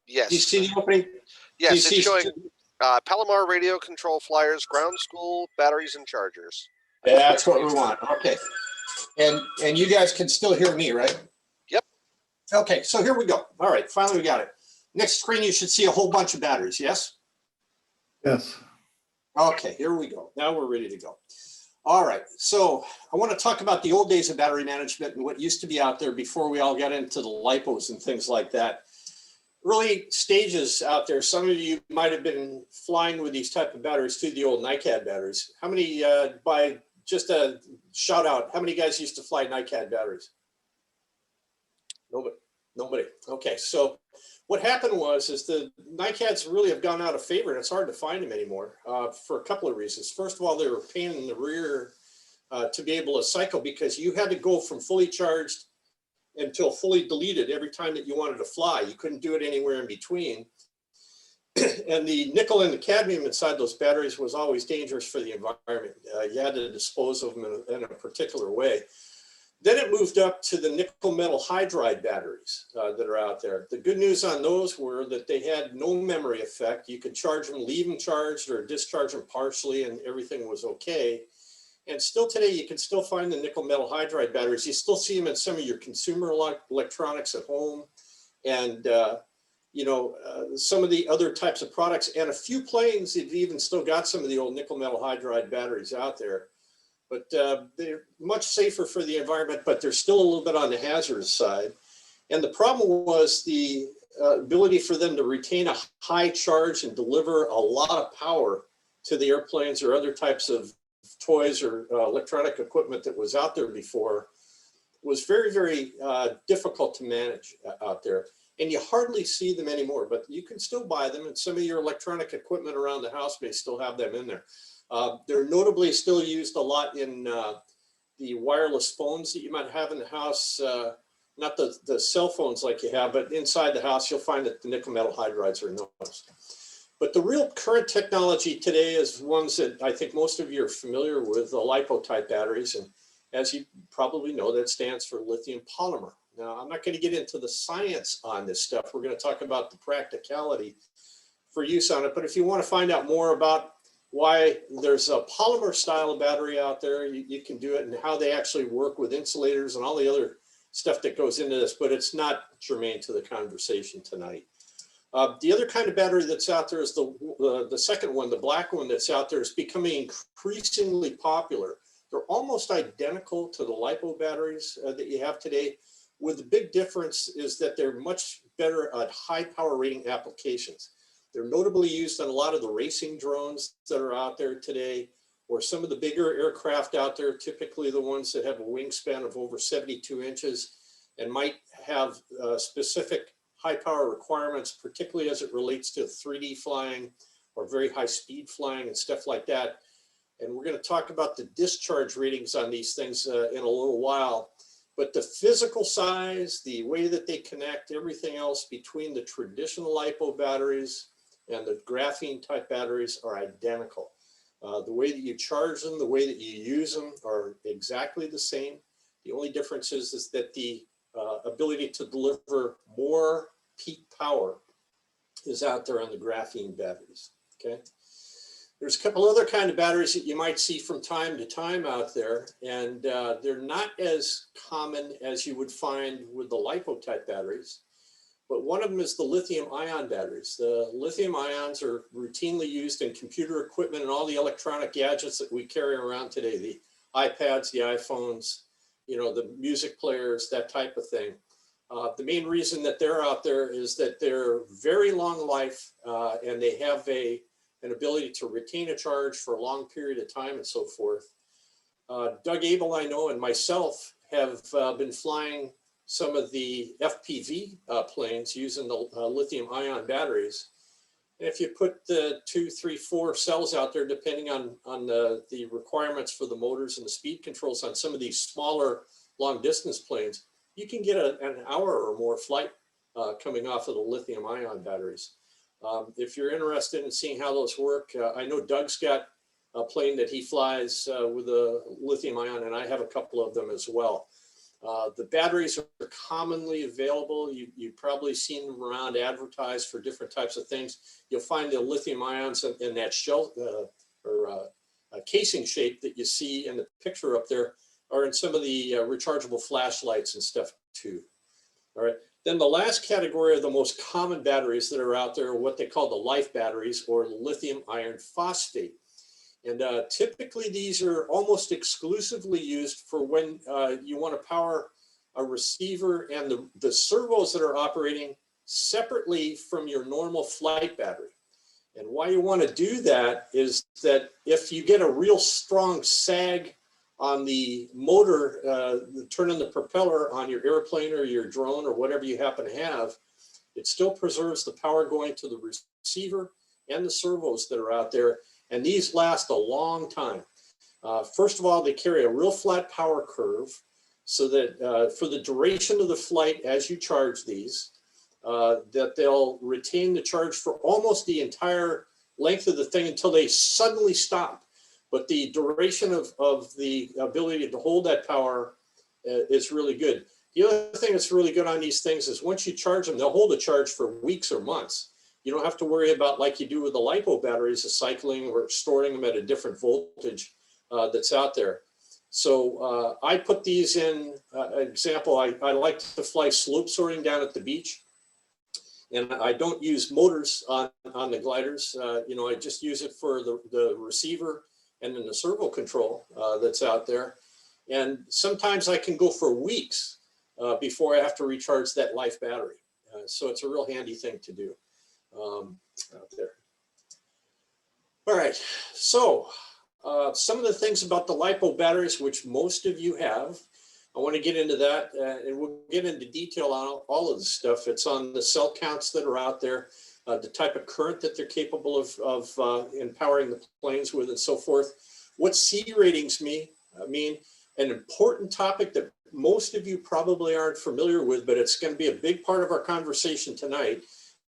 Yes. Do you see the opening? Yes, it's showing Palomar radio control flyers, ground school, batteries, and chargers. That's what we want. Okay. And you guys can still hear me, right? Yep. Okay, so here we go. All right, finally we got it. Next screen, you should see a whole bunch of batteries, yes? Yes. Okay, here we go. Now we're ready to go. All right, so I want to talk about the old days of battery management and what used to be out there before we all got into the LiPos and things like that. Early stages out there, some of you might have been flying with these type of batteries too, the old NiCad batteries. How many, by just a shout out, how many guys used to fly NiCad batteries? Nobody. Okay, so what happened was the NiCads really have gone out of favor, and it's hard to find them anymore for a couple of reasons. First of all, they were a pain in the rear to be able to cycle because you had to go from fully charged until fully deleted every time that you wanted to fly. You couldn't do it anywhere in between. And the nickel and the cadmium inside those batteries was always dangerous for the environment. You had to dispose of them in a particular way. Then it moved up to the nickel metal hydride batteries that are out there. The good news on those were that they had no memory effect. You could charge them, leave them charged, or discharge them partially, and everything was okay. And still today, you can still find the nickel metal hydride batteries. You still see them in some of your consumer electronics at home, and some of the other types of products. And a few planes have even still got some of the old nickel metal hydride batteries out there. But they're much safer for the environment, but they're still a little bit on the hazardous side. And the problem was the ability for them to retain a high charge and deliver a lot of power to the airplanes or other types of toys or electronic equipment that was out there before was very, very difficult to manage out there. And you hardly see them anymore, but you can still buy them, and some of your electronic equipment around the house may still have them in there. They're notably still used a lot in the wireless phones that you might have in the house, not the cell phones like you have, but inside the house, you'll find that the nickel metal hydrides are noticed. But the real current technology today is ones that I think most of you are familiar with, the LiPo type batteries. And as you probably know, that stands for lithium polymer. Now, I'm not going to get into the science on this stuff. We're going to talk about the practicality for use on it. But if you want to find out more about why there's a polymer style of battery out there, you can do it, and how they actually work with insulators and all the other stuff that goes into this, but it's not germane to the conversation tonight. The other kind of battery that's out there is the second one, the black one that's out there, is becoming increasingly popular. They're almost identical to the LiPo batteries that you have today, with the big difference is that they're much better at high power rating applications. They're notably used on a lot of the racing drones that are out there today, or some of the bigger aircraft out there, typically the ones that have a wingspan of over 72 inches and might have specific high power requirements, particularly as it relates to 3D flying or very high speed flying and stuff like that. And we're going to talk about the discharge ratings on these things in a little while. But the physical size, the way that they connect, everything else between the traditional LiPo batteries and the graphene type batteries are identical. The way that you charge them, the way that you use them are exactly the same. The only difference is that the ability to deliver more peak power is out there on the graphene batteries, okay? There's a couple other kind of batteries that you might see from time to time out there, and they're not as common as you would find with the LiPo type batteries. But one of them is the lithium ion batteries. The lithium ions are routinely used in computer equipment and all the electronic gadgets that we carry around today, the iPads, the iPhones, the music players, that type of thing. The main reason that they're out there is that they're very long life and they have an ability to retain a charge for a long period of time and so forth. Doug Abel, I know, and myself have been flying some of the FPV planes using the lithium ion batteries. And if you put the 2, 3, 4 cells out there, depending on the requirements for the motors and the speed controls on some of these smaller long distance planes, you can get an hour or more flight coming off of the lithium ion batteries. If you're interested in seeing how those work, I know Doug's got a plane that he flies with a lithium ion, and I have a couple of them as well. The batteries are commonly available. You've probably seen them around advertised for different types of things. You'll find the lithium ions in that shell casing shape that you see in the picture up there, or in some of the rechargeable flashlights and stuff too. All right. Then the last category of the most common batteries that are out there are what they call the life batteries, or lithium iron phosphate. And typically these are almost exclusively used for when you want to power a receiver and the servos that are operating separately from your normal flight battery. And why you want to do that is that if you get a real strong sag on the motor, turning the propeller on your airplane or your drone or whatever you happen to have, it still preserves the power going to the receiver and the servos that are out there. And these last a long time. First of all, they carry a real flat power curve so that for the duration of the flight as you charge these, that they'll retain the charge for almost the entire length of the thing until they suddenly stop. But the duration of the ability to hold that power is really good. The other thing that's really good on these things is once you charge them, they'll hold a charge for weeks or months. You don't have to worry about, like you do with the LiPo batteries, the cycling or storing them at a different voltage that's out there. So I put these in example. I like to fly slope sorting down at the beach. And I don't use motors on the gliders. I just use it for the receiver and then the servo control that's out there. And sometimes I can go for weeks before I have to recharge that life battery. So it's a real handy thing to do out there. All right, so some of the things about the LiPo batteries, which most of you have, I want to get into that, and we'll get into detail on all of this stuff. It's on the cell counts that are out there, the type of current that they're capable of empowering the planes with, and so forth. What C ratings mean. An important topic that most of you probably aren't familiar with, but it's going to be a big part of our conversation tonight,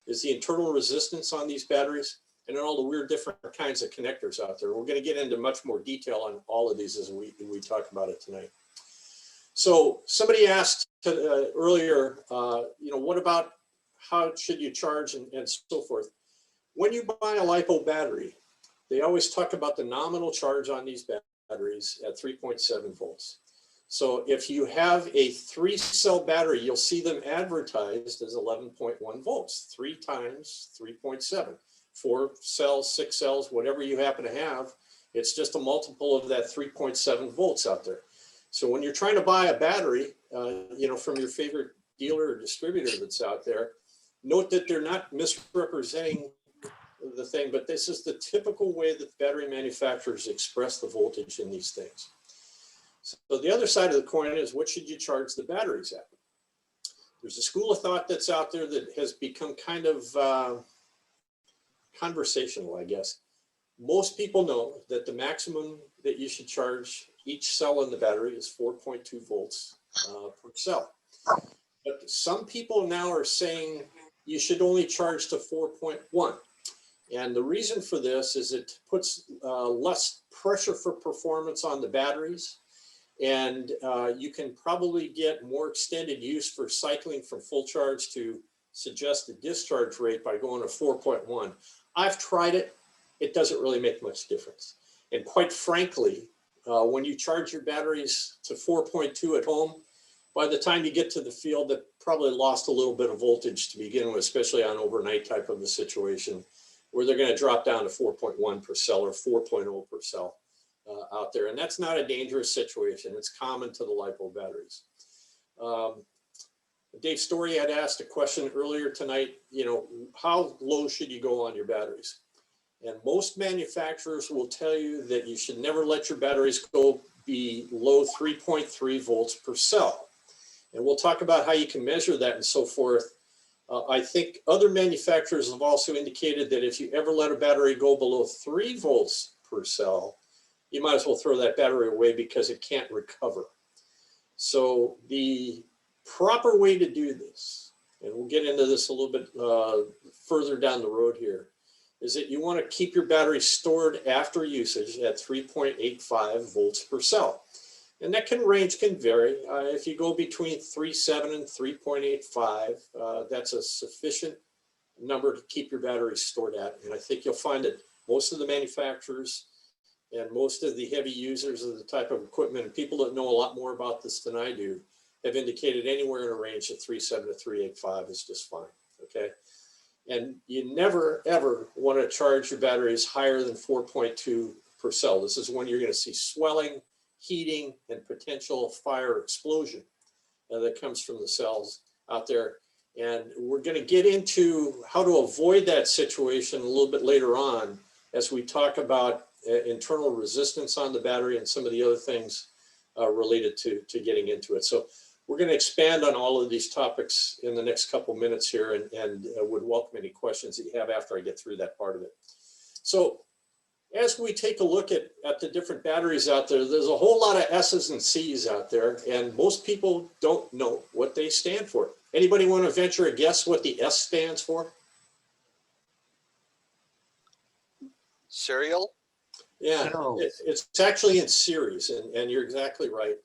is the internal resistance on these batteries and all the weird different kinds of connectors out there. We're going to get into much more detail on all of these as we talk about it tonight. So somebody asked earlier, what about how should you charge and so forth? When you buy a LiPo battery, they always talk about the nominal charge on these batteries at 3.7 volts. So if you have a 3-cell battery, you'll see them advertised as 11.1 volts, 3 times 3.7, 4 cells, 6 cells, whatever you happen to have. It's just a multiple of that 3.7 volts out there. So when you're trying to buy a battery, from your favorite dealer or distributor that's out there, note that they're not misrepresenting the thing, but this is the typical way that battery manufacturers express the voltage in these things. So the other side of the coin is, what should you charge the batteries at? There's a school of thought that's out there that has become kind of conversational, I guess. Most people know that the maximum that you should charge each cell in the battery is 4.2 volts per cell. But some people now are saying you should only charge to 4.1. And the reason for this is it puts less pressure for performance on the batteries. And you can probably get more extended use for cycling from full charge to suggested discharge rate by going to 4.1. I've tried it. It doesn't really make much difference. And quite frankly, when you charge your batteries to 4.2 at home, by the time you get to the field, that probably lost a little bit of voltage to begin with, especially on overnight type of a situation, where they're going to drop down to 4.1 per cell or 4.0 per cell out there. And that's not a dangerous situation. It's common to the LiPo batteries. Dave Story had asked a question earlier tonight, how low should you go on your batteries? And most manufacturers will tell you that you should never let your batteries go below 3.3 volts per cell. And we'll talk about how you can measure that and so forth. I think other manufacturers have also indicated that if you ever let a battery go below 3 volts per cell, you might as well throw that battery away because it can't recover. So the proper way to do this, and we'll get into this a little bit further down the road here, is that you want to keep your battery stored after usage at 3.85 volts per cell. And that can vary. If you go between 3.7 and 3.85, that's a sufficient number to keep your batteries stored at. And I think you'll find that most of the manufacturers and most of the heavy users of the type of equipment, and people that know a lot more about this than I do, have indicated anywhere in a range of 3.7 to 3.85 is just fine, okay? And you never, ever want to charge your batteries higher than 4.2 per cell. This is when you're going to see swelling, heating, and potential fire explosion that comes from the cells out there. And we're going to get into how to avoid that situation a little bit later on as we talk about internal resistance on the battery and some of the other things related to getting into it. So we're going to expand on all of these topics in the next couple minutes here, and would welcome any questions that you have after I get through that part of it. So as we take a look at the different batteries out there, there's a whole lot of S's and C's out there, and most people don't know what they stand for. Anybody want to venture a guess what the S stands for? Serial? Yeah, it's actually in series, and you're exactly right.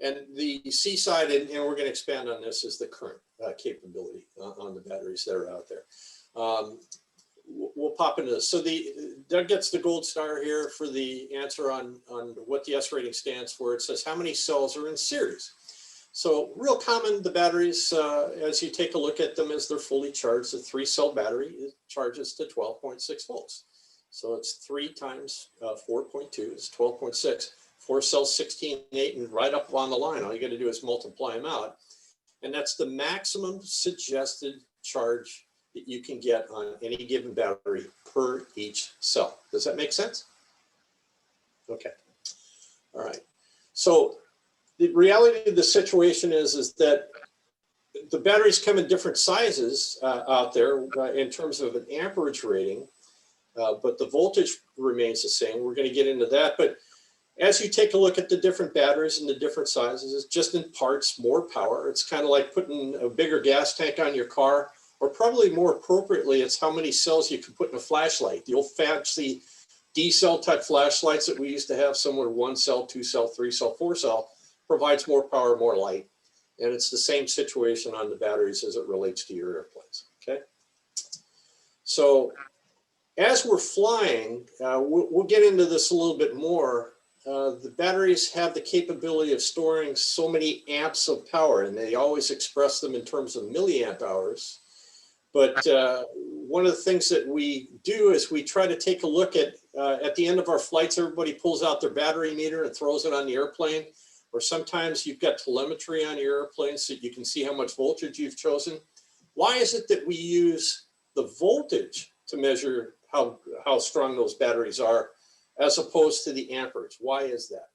And the C side, and we're going to expand on this, is the current capability on the batteries that are out there. We'll pop into this. So Doug gets the gold star here for the answer on what the S rating stands for. It says how many cells are in series. So real common, the batteries, as you take a look at them, as they're fully charged, a 3-cell battery, it charges to 12.6 volts. So it's 3 times 4.2 is 12.6. 4 cells, 16.8, and right up on the line. All you got to do is multiply them out. And that's the maximum suggested charge that you can get on any given battery per each cell. Does that make sense? Okay. All right. So the reality of the situation is that the batteries come in different sizes out there in terms of an amperage rating, but the voltage remains the same. We're going to get into that. But as you take a look at the different batteries and the different sizes, it's just in parts more power. It's kind of like putting a bigger gas tank on your car, or probably more appropriately, it's how many cells you can put in a flashlight. The old fancy D-cell type flashlights that we used to have, some were 1 cell, 2 cell, 3 cell, 4 cell, provides more power, more light. And it's the same situation on the batteries as it relates to your airplanes, okay? So as we're flying, we'll get into this a little bit more. The batteries have the capability of storing so many amps of power, and they always express them in terms of milliamp hours. But one of the things that we do is we try to take a look at the end of our flights, everybody pulls out their battery meter and throws it on the airplane. Or sometimes you've got telemetry on your airplane so you can see how much voltage you've chosen. Why is it that we use the voltage to measure how strong those batteries are, as opposed to the amperage? Why is that?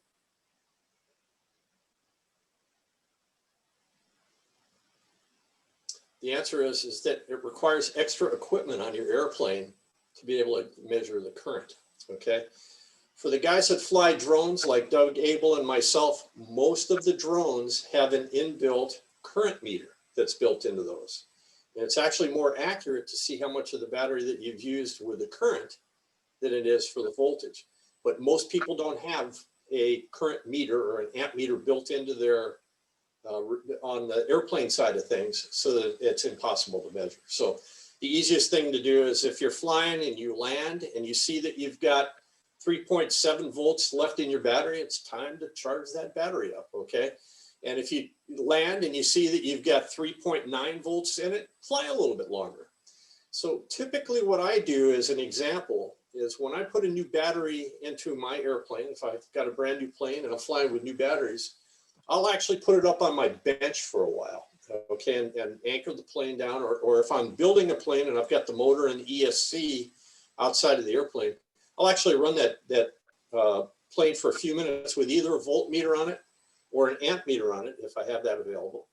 The answer is that it requires extra equipment on your airplane to be able to measure the current, okay? For the guys that fly drones like Doug Abel and myself, most of the drones have an inbuilt current meter that's built into those. And it's actually more accurate to see how much of the battery that you've used with the current than it is for the voltage. But most people don't have a current meter or an amp meter built into their, on the airplane side of things, so that it's impossible to measure. So the easiest thing to do is if you're flying and you land and you see that you've got 3.7 volts left in your battery, it's time to charge that battery up, okay? And if you land and you see that you've got 3.9 volts in it, fly a little bit longer. So typically what I do as an example is when I put a new battery into my airplane, if I've got a brand new plane and I'm flying with new batteries, I'll actually put it up on my bench for a while, okay, and anchor the plane down. Or if I'm building a plane and I've got the motor and ESC outside of the airplane, I'll actually run that plane for a few minutes with either a voltmeter on it or an amp meter on it, if I have that available.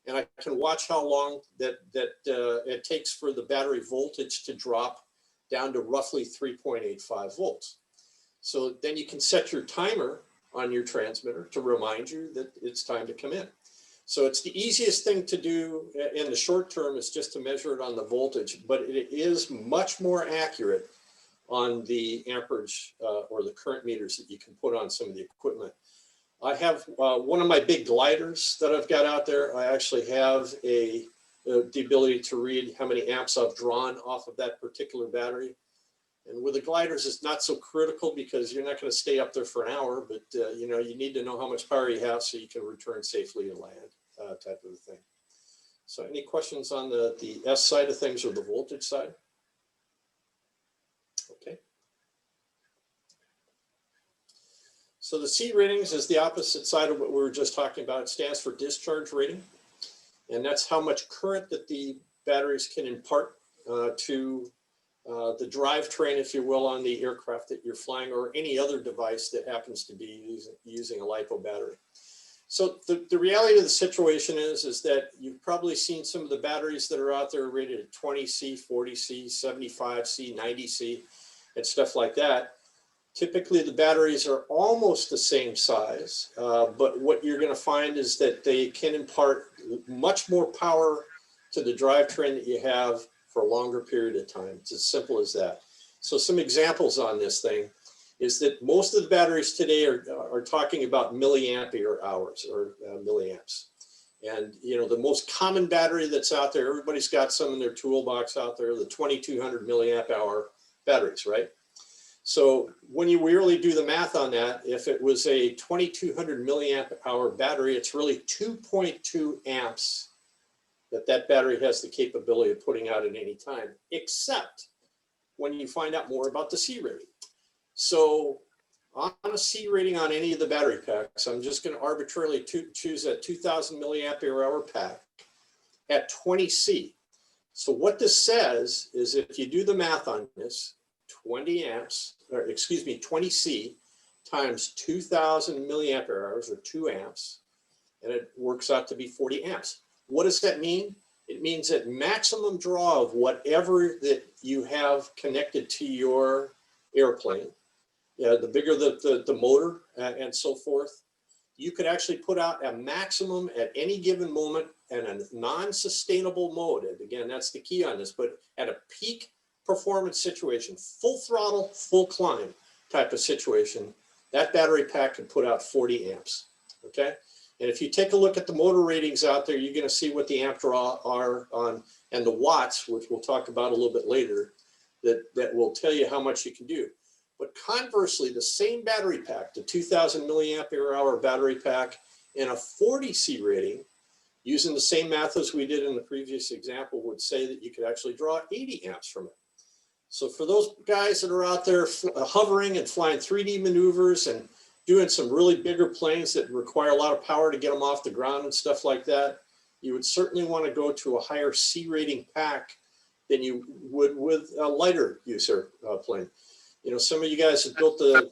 And I can watch how long that it takes for the battery voltage to drop down to roughly 3.85 volts. So then you can set your timer on your transmitter to remind you that it's time to come in. So it's the easiest thing to do in the short term is just to measure it on the voltage, but it is much more accurate on the amperage or the current meters that you can put on some of the equipment. I have one of my big gliders that I've got out there. I actually have the ability to read how many amps I've drawn off of that particular battery. And with the gliders, it's not so critical because you're not going to stay up there for an hour, but you know, you need to know how much power you have so you can return safely to land, type of a thing. So any questions on the S side of things or the voltage side? Okay. So the C ratings is the opposite side of what we were just talking about. It stands for discharge rating. And that's how much current that the batteries can impart to the drivetrain, if you will, on the aircraft that you're flying or any other device that happens to be using a LiPo battery. So the reality of the situation is that you've probably seen some of the batteries that are out there rated at 20C, 40C, 75C, 90C, and stuff like that. Typically, the batteries are almost the same size, but what you're going to find is that they can impart much more power to the drivetrain that you have for a longer period of time. It's as simple as that. So some examples on this thing is that most of the batteries today are talking about milliampere hours or milliamps. And, you know, the most common battery that's out there, everybody's got some in their toolbox out there, the 2200 milliamp hour batteries, right? So when you really do the math on that, if it was a 2200 milliamp hour battery, it's really 2.2 amps that battery has the capability of putting out at any time, except when you find out more about the C rating. So on a C rating on any of the battery packs, I'm just going to arbitrarily choose a 2000 milliampere hour pack at 20C. So what this says is if you do the math on this, 20C times 2000 milliampere hours or 2 amps, and it works out to be 40 amps. What does that mean? It means that maximum draw of whatever that you have connected to your airplane, the bigger the motor and so forth, you could actually put out a maximum at any given moment in a non-sustainable mode. And again, that's the key on this, but at a peak performance situation, full throttle, full climb type of situation, that battery pack can put out 40 amps, okay? And if you take a look at the motor ratings out there, you're going to see what the amp draw are on, and the watts, which we'll talk about a little bit later, that will tell you how much you can do. But conversely, the same battery pack, the 2000 milliampere hour battery pack and a 40C rating, using the same math as we did in the previous example, would say that you could actually draw 80 amps from it. So for those guys that are out there hovering and flying 3D maneuvers and doing some really bigger planes that require a lot of power to get them off the ground and stuff like that, you would certainly want to go to a higher C rating pack than you would with a lighter user plane. You know, some of you guys have built there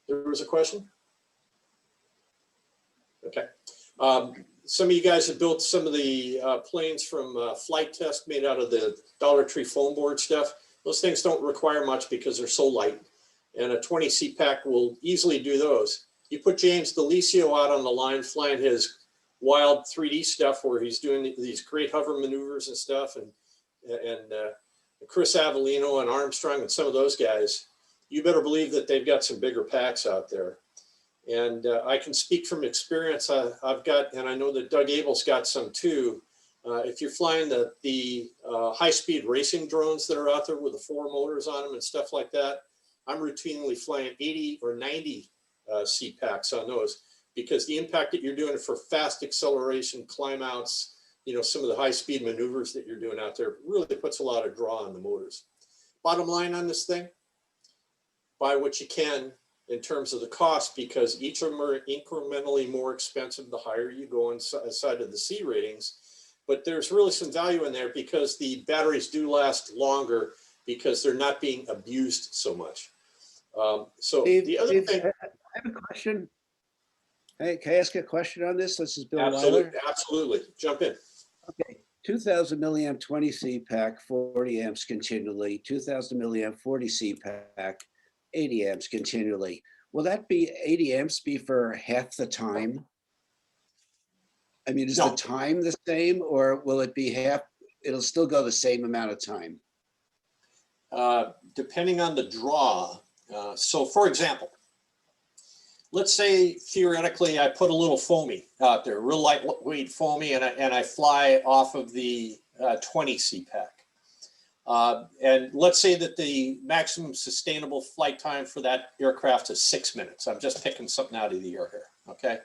was a question? Okay. Some of you guys have built some of the planes from Flight Test made out of the Dollar Tree foam board stuff. Those things don't require much because they're so light. And a 20C pack will easily do those. You put James Delisio out on the line flying his wild 3D stuff where he's doing these great hover maneuvers and stuff, and Chris Avellino and Armstrong and some of those guys, you better believe that they've got some bigger packs out there. And I can speak from experience. I've got, and I know that Doug Abel's got some too. If you're flying the high-speed racing drones that are out there with the 4 motors on them and stuff like that, I'm routinely flying 80 or 90 C packs on those because the impact that you're doing for fast acceleration, climb outs, you know, some of the high-speed maneuvers that you're doing out there really puts a lot of draw on the motors. Bottom line on this thing, buy what you can in terms of the cost, because each of them are incrementally more expensive the higher you go inside of the C ratings. But there's really some value in there because the batteries do last longer because they're not being abused so much. So Dave, the other thing, I have a question. Hey, can I ask a question on this? This is Bill absolutely, Weiler. absolutely, jump in. Okay, 2000 milliamp 20C pack, 40 amps continually. 2000 milliamp 40C pack, 80 amps continually. Will that be 80 amps be for half the time? I mean, is No. the time the same, or will it be half? It'll still go the same amount of time. Depending on the draw. So for example, let's say theoretically I put a little foamy out there, real lightweight foamy, and I fly off of the 20 CPAC. And let's say that the maximum sustainable flight time for that aircraft is 6 minutes. I'm just picking something out of the air here, okay?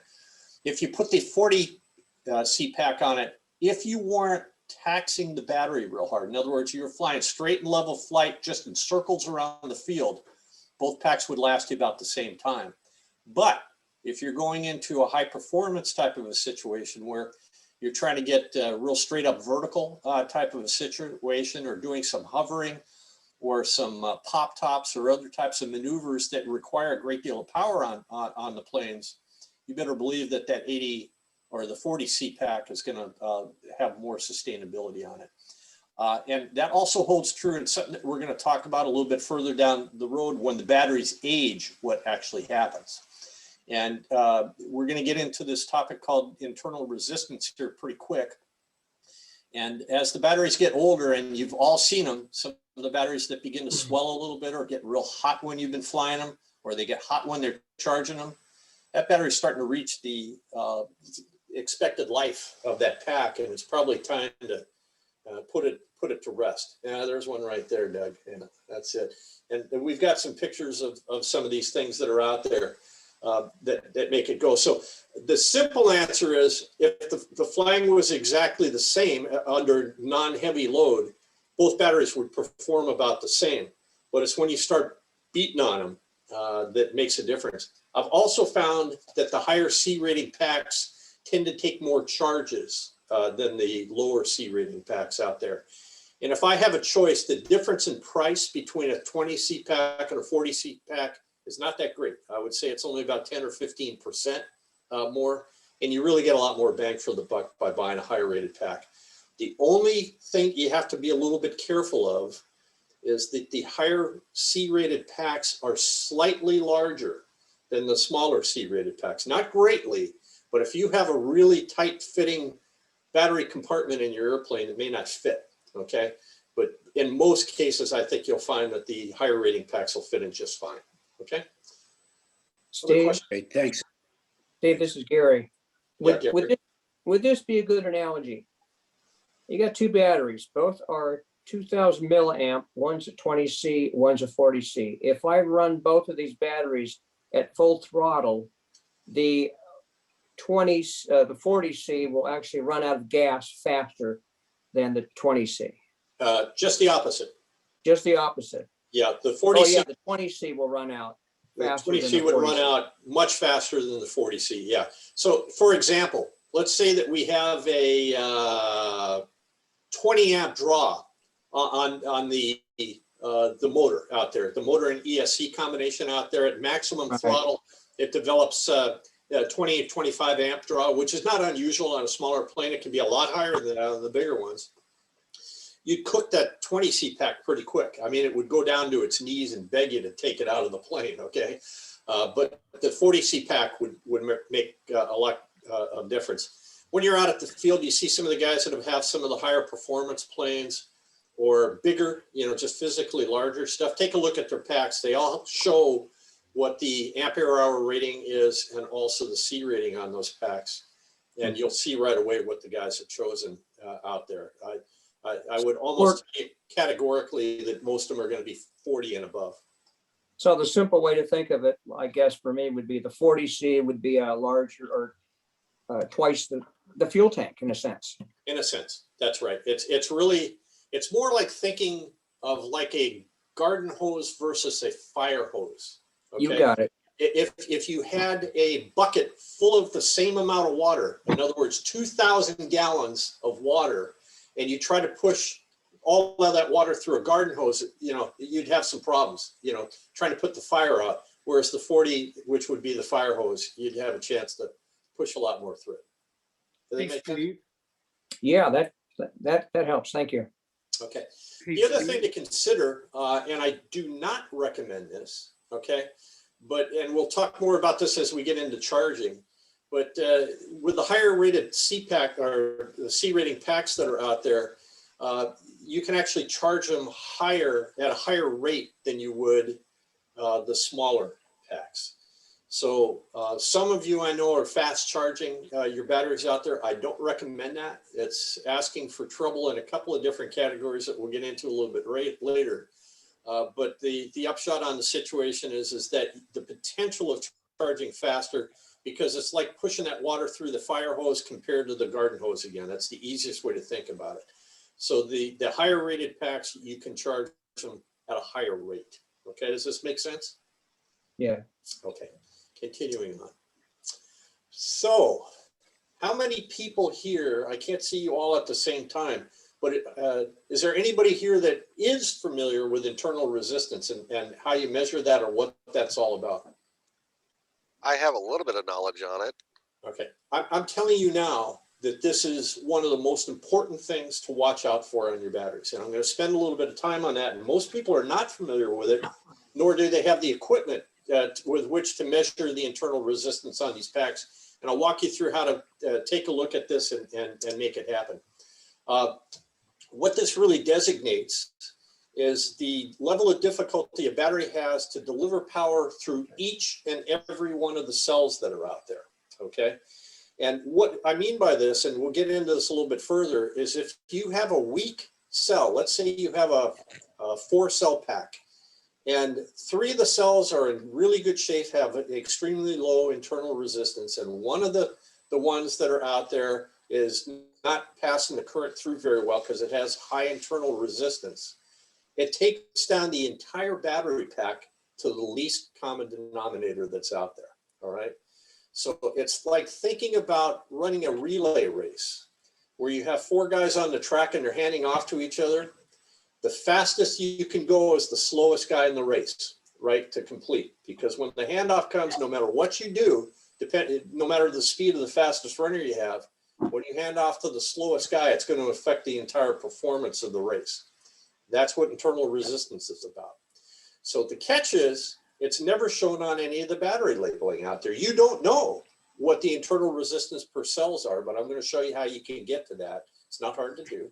If you put the 40 CPAC on it, if you weren't taxing the battery real hard, in other words, you're flying straight and level flight just in circles around the field, both packs would last you about the same time. But if you're going into a high performance type of a situation where you're trying to get real straight up vertical type of a situation, or doing some hovering or some pop tops or other types of maneuvers that require a great deal of power on the planes, you better believe that that 80 or the 40 CPAC is going to have more sustainability on it. And that also holds true in something that we're going to talk about a little bit further down the road when the batteries age, what actually happens. And we're going to get into this topic called internal resistance here pretty quick. And as the batteries get older, and you've all seen them, some of the batteries that begin to swell a little bit or get real hot when you've been flying them, or they get hot when they're charging them, that battery is starting to reach the expected life of that pack, and it's probably time to put it to rest. Yeah, there's one right there, Doug. Yeah, that's it. And we've got some pictures of some of these things that are out there that make it go. So the simple answer is, if the flying was exactly the same under non-heavy load, both batteries would perform about the same. But it's when you start beating on them that makes a difference. I've also found that the higher C rating packs tend to take more charges than the lower C rating packs out there. And if I have a choice, the difference in price between a 20 C pack and a 40 C pack is not that great. I would say it's only about 10 or 15% more, and you really get a lot more bang for the buck by buying a higher rated pack. The only thing you have to be a little bit careful of is that the higher C rated packs are slightly larger than the smaller C rated packs. Not greatly, but if you have a really tight fitting battery compartment in your airplane, it may not fit, okay? But in most cases, I think you'll find that the higher rating packs will fit in just fine, okay? Steve, Great, thanks. Steve, this is Gary. Yeah, Gary. Would this be a good analogy? You got two batteries, both are 2000 milliamp, one's a 20C, one's a 40C. If I run both of these batteries at full throttle, the 40C will actually run out of gas faster than the 20C. Just the opposite. Just the opposite. Yeah, the 40C, Oh yeah, the 20C will run out the faster than 20C the would 40C. run out much faster than the 40C, yeah. So for example, let's say that we have a 20 amp draw on the motor out there, the motor and ESC combination out there at maximum Right. throttle. It develops 20, 25 amp draw, which is not unusual on a smaller plane. It can be a lot higher than the bigger ones. You'd cook that 20 CPAC pretty quick. I mean, it would go down to its knees and beg you to take it out of the plane, okay? But the 40 CPAC would make a lot of difference. When you're out at the field, you see some of the guys that have some of the higher performance planes or bigger, just physically larger stuff. Take a look at their packs. They all show what the ampere hour rating is and also the C rating on those packs. And you'll see right away what the guys have chosen out there. I would almost say categorically that most of them are going to be 40 and above. So the simple way to think of it, I guess for me, would be the 40C would be a larger or twice the fuel tank in a sense. In a sense, that's right. It's more like thinking of like a garden hose versus a fire hose. Okay? You got it. If you had a bucket full of the same amount of water, in other words, 2,000 gallons of water, and you try to push all of that water through a garden hose, you'd have some problems, trying to put the fire out. Whereas the 40, which would be the fire hose, you'd have a chance to push a lot more through it. Does that Hey, make sense? Steve. Yeah, that helps. Thank you. Okay. Hey, The other Steve. thing to consider, and I do not recommend this, okay, and we'll talk more about this as we get into charging, but with the higher rated CPAC or the C rating packs that are out there, you can actually charge them at a higher rate than you would the smaller packs. So some of you I know are fast charging your batteries out there. I don't recommend that. It's asking for trouble in a couple of different categories that we'll get into a little bit later. But the upshot on the situation is that the potential of charging faster, because it's like pushing that water through the fire hose compared to the garden hose again. That's the easiest way to think about it. So the higher rated packs, you can charge them at a higher rate. Okay, does this make sense? Yeah. Okay, continuing on. So how many people here, I can't see you all at the same time, but is there anybody here that is familiar with internal resistance and how you measure that or what that's all about? I have a little bit of knowledge on it. Okay, I'm telling you now that this is one of the most important things to watch out for on your batteries. And I'm going to spend a little bit of time on that. And most people are not familiar with it, nor do they have the equipment with which to measure the internal resistance on these packs. And I'll walk you through how to take a look at this and make it happen. What this really designates is the level of difficulty a battery has to deliver power through each and every one of the cells that are out there, okay? And what I mean by this, and we'll get into this a little bit further, is if you have a weak cell, let's say you have a 4-cell pack, and 3 of the cells are in really good shape, have an extremely low internal resistance, and one of the ones that are out there is not passing the current through very well because it has high internal resistance. It takes down the entire battery pack to the least common denominator that's out there, all right? So it's like thinking about running a relay race where you have 4 guys on the track and they're handing off to each other. The fastest you can go is the slowest guy in the race, right, to complete. Because when the handoff comes, no matter what you do, no matter the speed of the fastest runner you have, when you hand off to the slowest guy, it's going to affect the entire performance of the race. That's what internal resistance is about. So the catch is, it's never shown on any of the battery labeling out there. You don't know what the internal resistance per cells are, but I'm going to show you how you can get to that. It's not hard to do.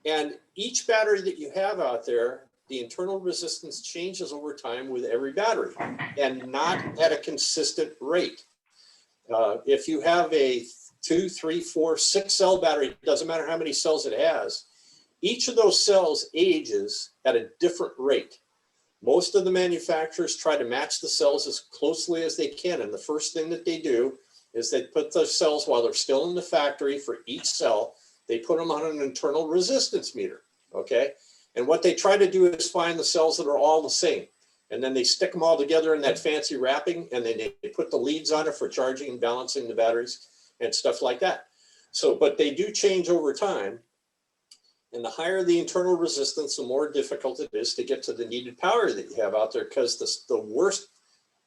And each battery that you have out there, the internal resistance changes over time with every battery and not at a consistent rate. If you have a 2, 3, 4, 6 cell battery, it doesn't matter how many cells it has, each of those cells ages at a different rate. Most of the manufacturers try to match the cells as closely as they can. And the first thing that they do is they put the cells while they're still in the factory for each cell, they put them on an internal resistance meter, okay? And what they try to do is find the cells that are all the same. And then they stick them all together in that fancy wrapping, and then they put the leads on it for charging and balancing the batteries and stuff like that. So, but they do change over time. And the higher the internal resistance, the more difficult it is to get to the needed power that you have out there, because the worst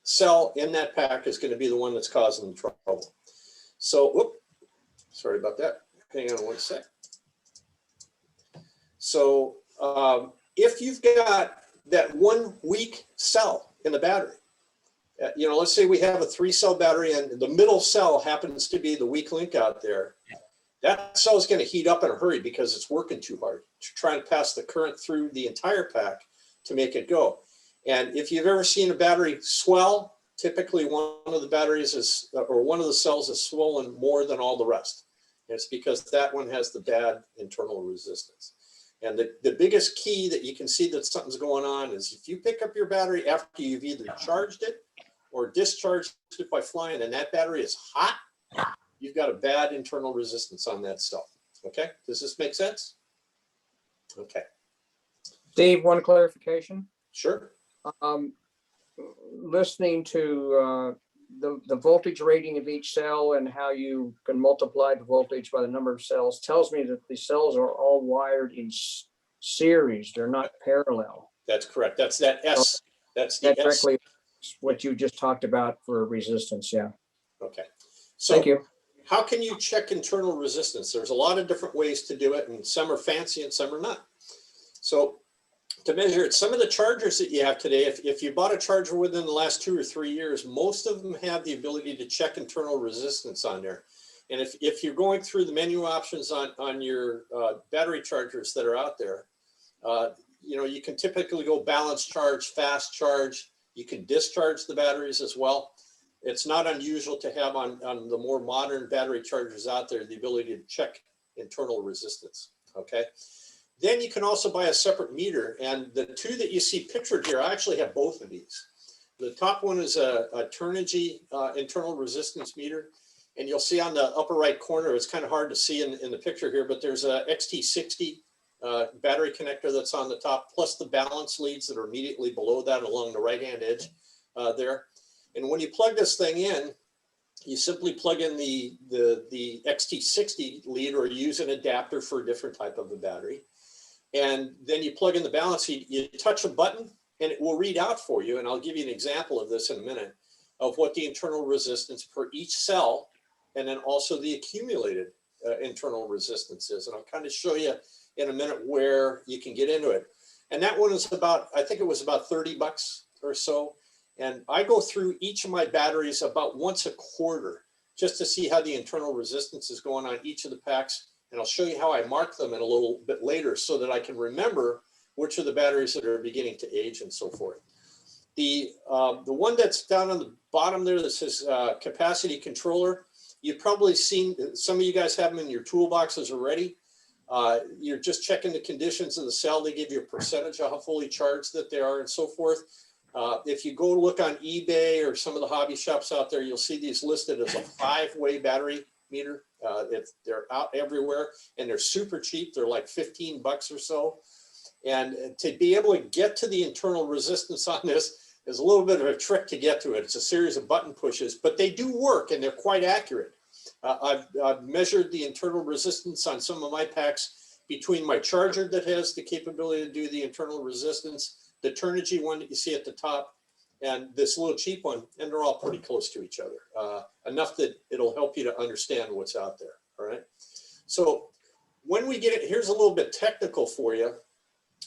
cell in that pack is going to be the one that's causing the trouble. So, whoop, sorry about that. Hang on one sec. So if you've got that one weak cell in the battery, let's say we have a 3-cell battery and the middle cell happens to be the weak link out there. That cell is going to heat up in a hurry because it's working too hard to try and pass the current through the entire pack to make it go. And if you've ever seen a battery swell, typically one of the batteries is, or one of the cells is swollen more than all the rest. And it's because that one has the bad internal resistance. And the biggest key that you can see that something's going on is if you pick up your battery after you've either charged it or discharged it by flying and that battery is hot, you've got a bad internal resistance on that cell. Okay, does this make sense? Okay. Dave, one clarification. Sure. Listening to the voltage rating of each cell and how you can multiply the voltage by the number of cells tells me that the cells are all wired in series. They're not parallel. That's correct. That's that S. That's the That S. directly what you just talked about for resistance. Yeah. Okay. So Thank you. how can you check internal resistance? There's a lot of different ways to do it, and some are fancy and some are not. So to measure it, some of the chargers that you have today, if you bought a charger within the last 2 or 3 years, most of them have the ability to check internal resistance on there. And if you're going through the menu options on your battery chargers that are out there, you can typically go balance charge, fast charge. You can discharge the batteries as well. It's not unusual to have on the more modern battery chargers out there, the ability to check internal resistance, okay? Then you can also buy a separate meter, and the two that you see pictured here, I actually have both of these. The top one is a Turnigy internal resistance meter, and you'll see on the upper right corner, it's kind of hard to see in the picture here, but there's a XT60 battery connector that's on the top, plus the balance leads that are immediately below that along the right-hand edge there. And when you plug this thing in, you simply plug in the XT60 lead or use an adapter for a different type of a battery. And then you plug in the balance lead, you touch a button and it will read out for you. And I'll give you an example of this in a minute of what the internal resistance per each cell and then also the accumulated internal resistance is. And I'll kind of show you in a minute where you can get into it. And that one is about, I think it was about 30 bucks or so. And I go through each of my batteries about once a quarter just to see how the internal resistance is going on each of the packs. And I'll show you how I mark them in a little bit later so that I can remember which are the batteries that are beginning to age and so forth. The one that's down on the bottom there that says capacity controller, you've probably seen, some of you guys have them in your toolboxes already. You're just checking the conditions of the cell. They give you a percentage of how fully charged that they are and so forth. If you go look on eBay or some of the hobby shops out there, you'll see these listed as a 5-way battery meter. They're out everywhere and they're super cheap. They're like 15 bucks or so. And to be able to get to the internal resistance on this is a little bit of a trick to get to it. It's a series of button pushes, but they do work and they're quite accurate. I've measured the internal resistance on some of my packs between my charger that has the capability to do the internal resistance, the Turnigy one that you see at the top, and this little cheap one, and they're all pretty close to each other, enough that it'll help you to understand what's out there, all right? So when we get it, here's a little bit technical for you,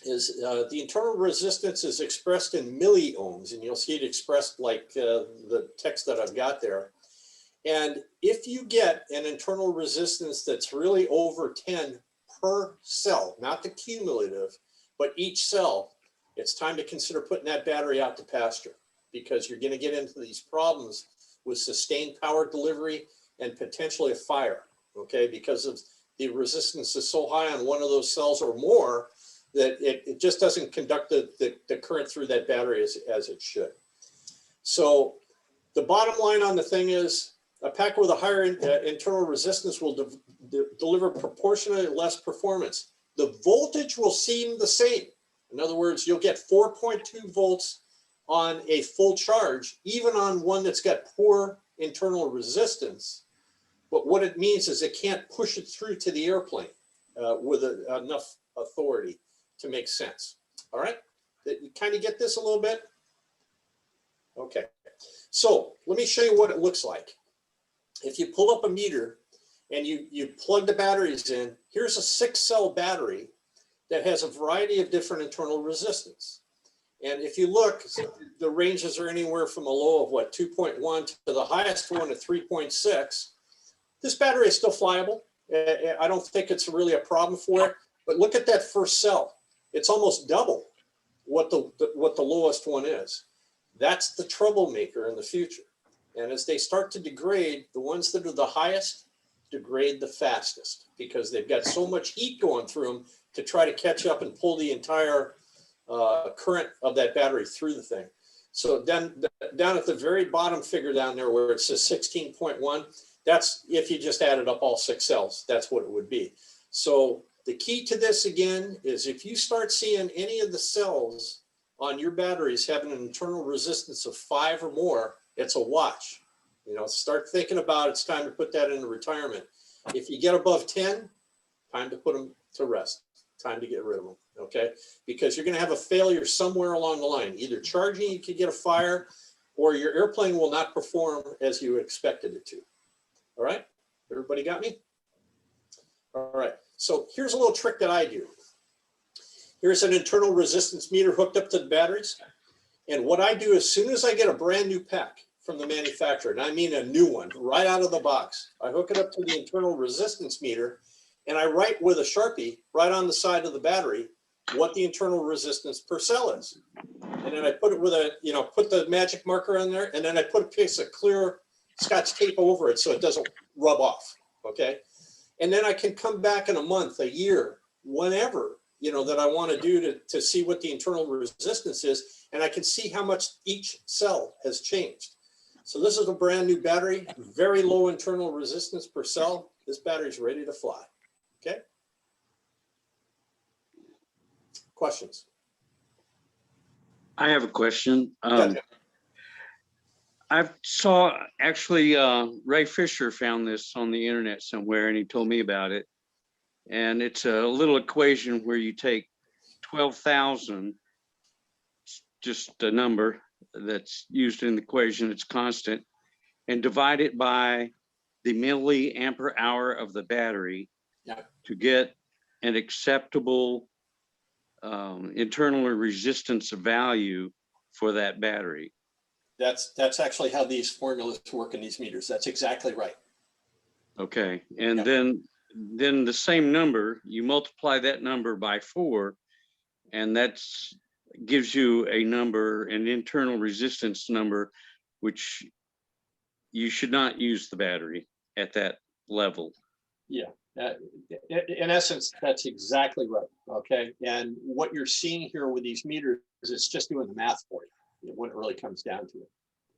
is the internal resistance is expressed in milliohms, and you'll see it expressed like the text that I've got there. And if you get an internal resistance that's really over 10 per cell, not the cumulative, but each cell, it's time to consider putting that battery out to pasture because you're going to get into these problems with sustained power delivery and potentially a fire, okay? Because of the resistance is so high on one of those cells or more that it just doesn't conduct the current through that battery as it should. So the bottom line on the thing is a pack with a higher internal resistance will deliver proportionally less performance. The voltage will seem the same. In other words, you'll get 4.2 volts on a full charge, even on one that's got poor internal resistance. But what it means is it can't push it through to the airplane with enough authority to make sense. All right, you kind of get this a little bit? Okay, so let me show you what it looks like. If you pull up a meter and you plug the batteries in, here's a 6-cell battery that has a variety of different internal resistance. And if you look, the ranges are anywhere from a low of what, 2.1 to the highest one at 3.6. This battery is still flyable. I don't think it's really a problem for it, but look at that first cell. It's almost double what the lowest one is. That's the troublemaker in the future. And as they start to degrade, the ones that are the highest degrade the fastest because they've got so much heat going through them to try to catch up and pull the entire current of that battery through the thing. So then down at the very bottom figure down there where it says 16.1, that's if you just added up all 6 cells, that's what it would be. So the key to this again is if you start seeing any of the cells on your batteries having an internal resistance of 5 or more, it's a watch. You know, start thinking about it's time to put that into retirement. If you get above 10, time to put them to rest. Time to get rid of them, okay? Because you're going to have a failure somewhere along the line. Either charging, you could get a fire, or your airplane will not perform as you expected it to. All right? Everybody got me? All right. So here's a little trick that I do. Here's an internal resistance meter hooked up to the batteries. And what I do as soon as I get a brand new pack from the manufacturer, and I mean a new one, right out of the box, I hook it up to the internal resistance meter and I write with a Sharpie right on the side of the battery what the internal resistance per cell is. and then I put it with a, put the magic marker on there, and then I put a piece of clear Scotch tape over it so it doesn't rub off, okay? And then I can come back in a month, a year, whenever, that I want to do to see what the internal resistance is, and I can see how much each cell has changed. So this is a brand new battery, very low internal resistance per cell. This battery's ready to fly, okay? Questions? I have a question. Gotcha. Actually, Ray Fisher found this on the internet somewhere and he told me about it. And it's a little equation where you take 12,000, just a number that's used in the equation, it's constant, and divide it by the milliampere hour of the battery to get an acceptable internal resistance value for that battery. That's actually how these formulas work in these meters. That's exactly right. Okay, and then the same number, you multiply that number by 4, and that's gives you a number, an internal resistance number, which you should not use the battery at that level. Yeah, in essence, that's exactly right. Okay, and what you're seeing here with these meters is it's just doing the math for you when it really comes down to it.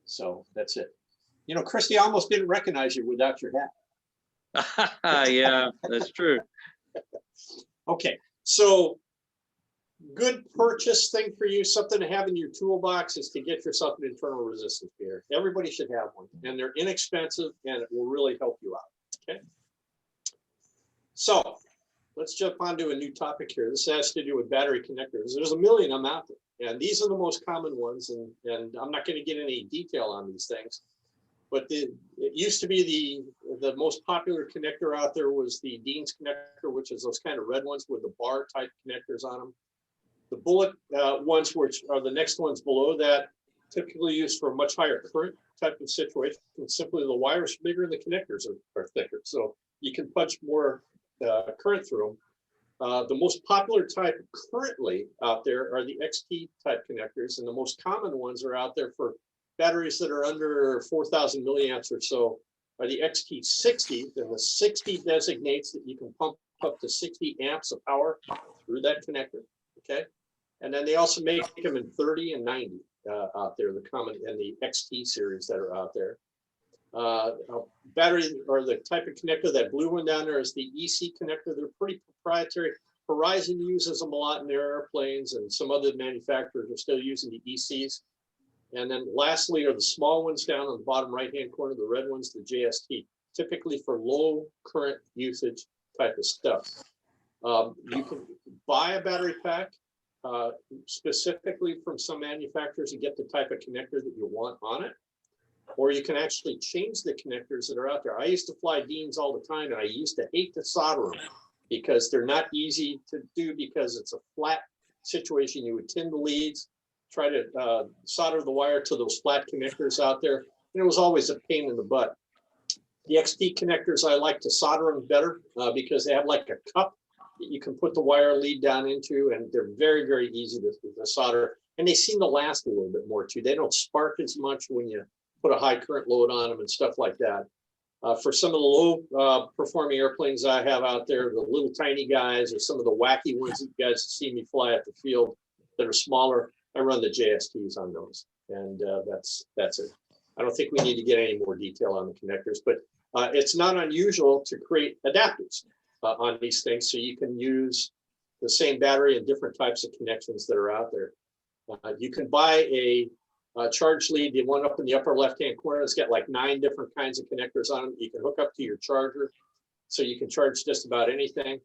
So that's it. Christy, I almost didn't recognize you without your hat. Yeah, that's true. Okay, so good purchase thing for you, something to have in your toolbox is to get yourself an internal resistance meter. Everybody should have one, and they're inexpensive, and it will really help you out. Okay. So let's jump onto a new topic here. This has to do with battery connectors. There's a million of them out there, and these are the most common ones. And I'm not going to get any detail on these things, but it used to be the most popular connector out there was the Dean's connector, which is those kind of red ones with the bar type connectors on them. The bullet ones, which are the next ones below that, typically used for a much higher current type of situation. And simply the wires are bigger and the connectors are thicker, so you can punch more current through them. The most popular type currently out there are the XT type connectors, and the most common ones are out there for batteries that are under 4,000 milliamps or so are the XT60, and the 60 designates that you can pump up to 60 amps of power through that connector, okay? And then they also make them in 30 and 90 out there, the common and the XT series that are out there. Battery or the type of connector, that blue one down there is the EC connector. They're pretty proprietary. Horizon uses them a lot in their airplanes, and some other manufacturers are still using the ECs. And then lastly are the small ones down on the bottom right-hand corner, the red ones, the JST, typically for low current usage type of stuff. You can buy a battery pack specifically from some manufacturers and get the type of connector that you want on it. Or you can actually change the connectors that are out there. I used to fly Deans all the time, and I used to hate to solder them because they're not easy to do because it's a flat situation. You would tin the leads, try to solder the wire to those flat connectors out there, and it was always a pain in the butt. The XT connectors, I like to solder them better because they have like a cup that you can put the wire lead down into, and they're very, very easy to solder, and they seem to last a little bit more too. They don't spark as much when you put a high current load on them and stuff like that. For some of the low performing airplanes I have out there, the little tiny guys or some of the wacky ones that you guys see me fly at the field that are smaller, I run the JSTs on those, and that's it. I don't think we need to get any more detail on the connectors, but it's not unusual to create adapters on these things, so you can use the same battery and different types of connections that are out there. You can buy a charge lead, the one up in the upper left-hand corner. It's got like 9 different kinds of connectors on them. You can hook up to your charger, so you can charge just about anything.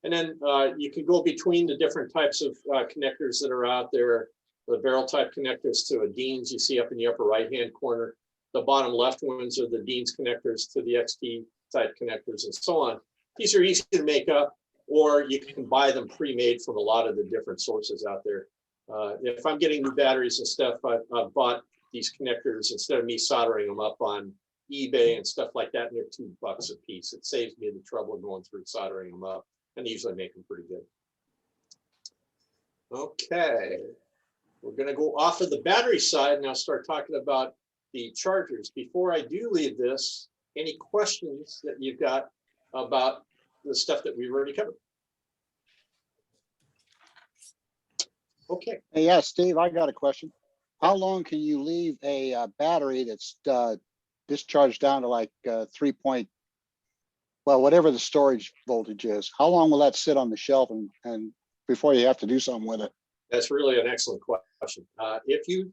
And then you can go between the different types of connectors that are out there. The barrel type connectors to a Dean's you see up in the upper right-hand corner. The bottom left ones are the Dean's connectors to the XT type connectors and so on. These are easy to make up, or you can buy them pre-made from a lot of the different sources out there. If I'm getting new batteries and stuff, I've bought these connectors instead of me soldering them up on eBay and stuff like that, and they're $2 a piece. It saves me the trouble of going through soldering them up, and usually make them pretty good. Okay. We're going to go off of the battery side now, start talking about the chargers. Before I do leave this, any questions that you've got about the stuff that we've already covered? Okay. Hey, yeah, Steve, I got a question. How long can you leave a battery that's discharged down to like 3 point, well, whatever the storage voltage is? How long will that sit on the shelf and before you have to do something with it? That's really an excellent question. If you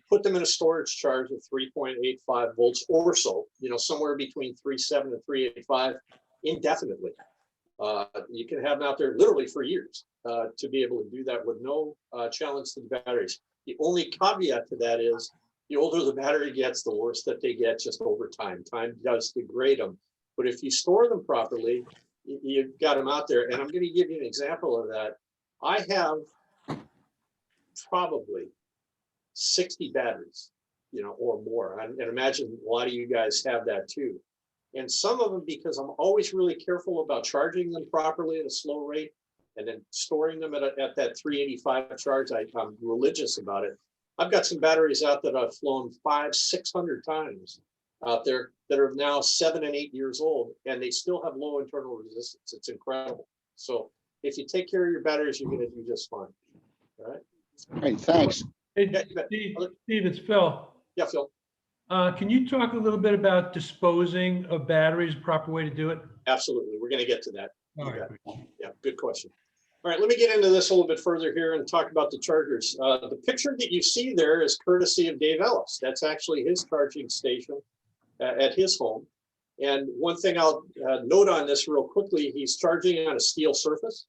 put them in a storage charge of 3.85 volts or so, somewhere between 3.7 and 3.85 indefinitely, you can have them out there literally for years to be able to do that with no challenge to the batteries. The only caveat to that is the older the battery gets, the worse that they get just over time. Time does degrade them. But if you store them properly, you've got them out there. And I'm going to give you an example of that. I have probably 60 batteries, or more. And imagine a lot of you guys have that too. And some of them, because I'm always really careful about charging them properly at a slow rate and then storing them at that 385 charge, I'm religious about it. I've got some batteries out that I've flown 500-600 times out there that are now 7 and 8 years old, and they still have low internal resistance. It's incredible. So if you take care of your batteries, you're going to do just fine. All right. Hey, thanks. Hey, Yeah, you bet. Steve, it's Phil. Yeah, Phil. Can you talk a little bit about disposing of batteries, proper way to do it? Absolutely. We're going to get to that. All You right. bet. Yeah, good question. All right, let me get into this a little bit further here and talk about the chargers. The picture that you see there is courtesy of Dave Ellis. That's actually his charging station at his home. And one thing I'll note on this real quickly, he's charging on a steel surface.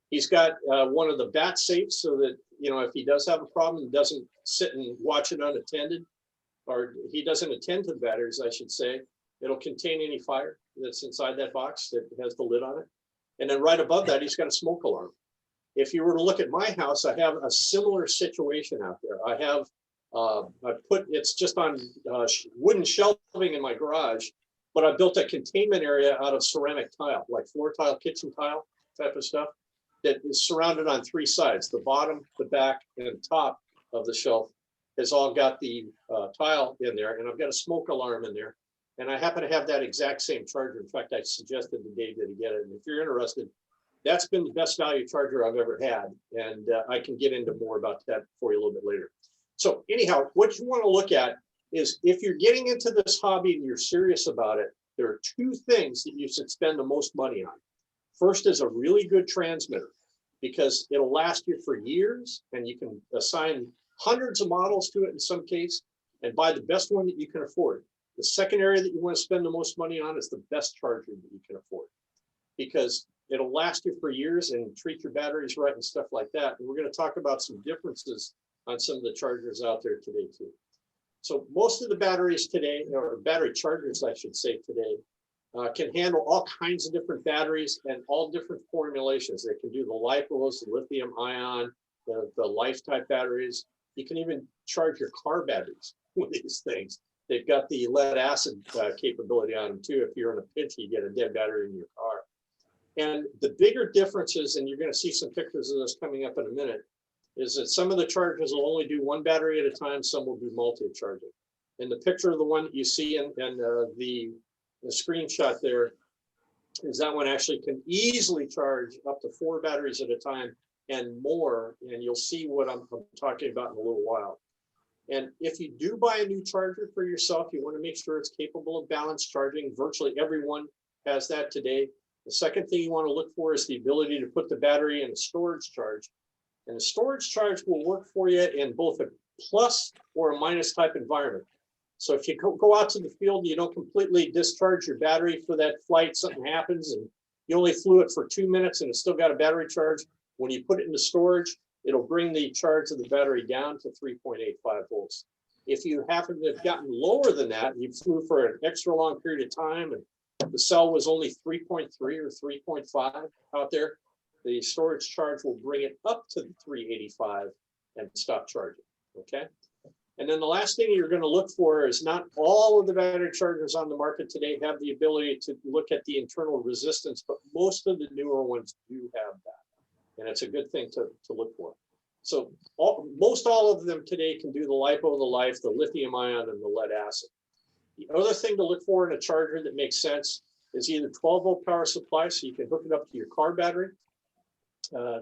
He's got one of the bat safes so that, if he does have a problem, he doesn't sit and watch it unattended, or he doesn't attend to the batteries, I should say. It'll contain any fire that's inside that box that has the lid on it. And then right above that, he's got a smoke alarm. If you were to look at my house, I have a similar situation out there. I have, it's just on wooden shelving in my garage, but I built a containment area out of ceramic tile, like floor tile, kitchen tile type of stuff, that is surrounded on 3 sides. The bottom, the back, and top of the shelf has all got the tile in there, and I've got a smoke alarm in there. And I happen to have that exact same charger. In fact, I suggested to Dave that he get it. And if you're interested, that's been the best value charger I've ever had. And I can get into more about that for you a little bit later. So anyhow, what you want to look at is if you're getting into this hobby and you're serious about it, there are 2 things that you should spend the most money on. First is a really good transmitter, because it'll last you for years and you can assign hundreds of models to it in some case and buy the best one that you can afford. The second area that you want to spend the most money on is the best charger that you can afford, because it'll last you for years and treat your batteries right and stuff like that. And we're going to talk about some differences on some of the chargers out there today too. So most of the batteries today, or battery chargers, I should say today, can handle all kinds of different batteries and all different formulations. They can do the lipos, the lithium ion, the life type batteries. You can even charge your car batteries with these things. They've got the lead acid capability on them too. If you're in a pinch, you get a dead battery in your car. And the bigger differences, and you're going to see some pictures of this coming up in a minute, is that some of the chargers will only do 1 battery at a time. Some will do multi-charging. And the picture of the one that you see in the screenshot there is that one actually can easily charge up to 4 batteries at a time and more. And you'll see what I'm talking about in a little while. And if you do buy a new charger for yourself, you want to make sure it's capable of balanced charging. Virtually everyone has that today. The second thing you want to look for is the ability to put the battery in a storage charge. And the storage charge will work for you in both a plus or a minus type environment. So if you go out to the field and you don't completely discharge your battery for that flight, something happens and you only flew it for 2 minutes and it's still got a battery charge, when you put it into storage, it'll bring the charge of the battery down to 3.85 volts. If you happen to have gotten lower than that, you flew for an extra long period of time and the cell was only 3.3 or 3.5 out there, the storage charge will bring it up to the 385 and stop charging, okay? And then the last thing you're going to look for is not all of the battery chargers on the market today have the ability to look at the internal resistance, but most of the newer ones do have that. And it's a good thing to look for. So most all of them today can do the LiPo, the life, the lithium ion, and the lead acid. The other thing to look for in a charger that makes sense is either 12-volt power supply, so you can hook it up to your car battery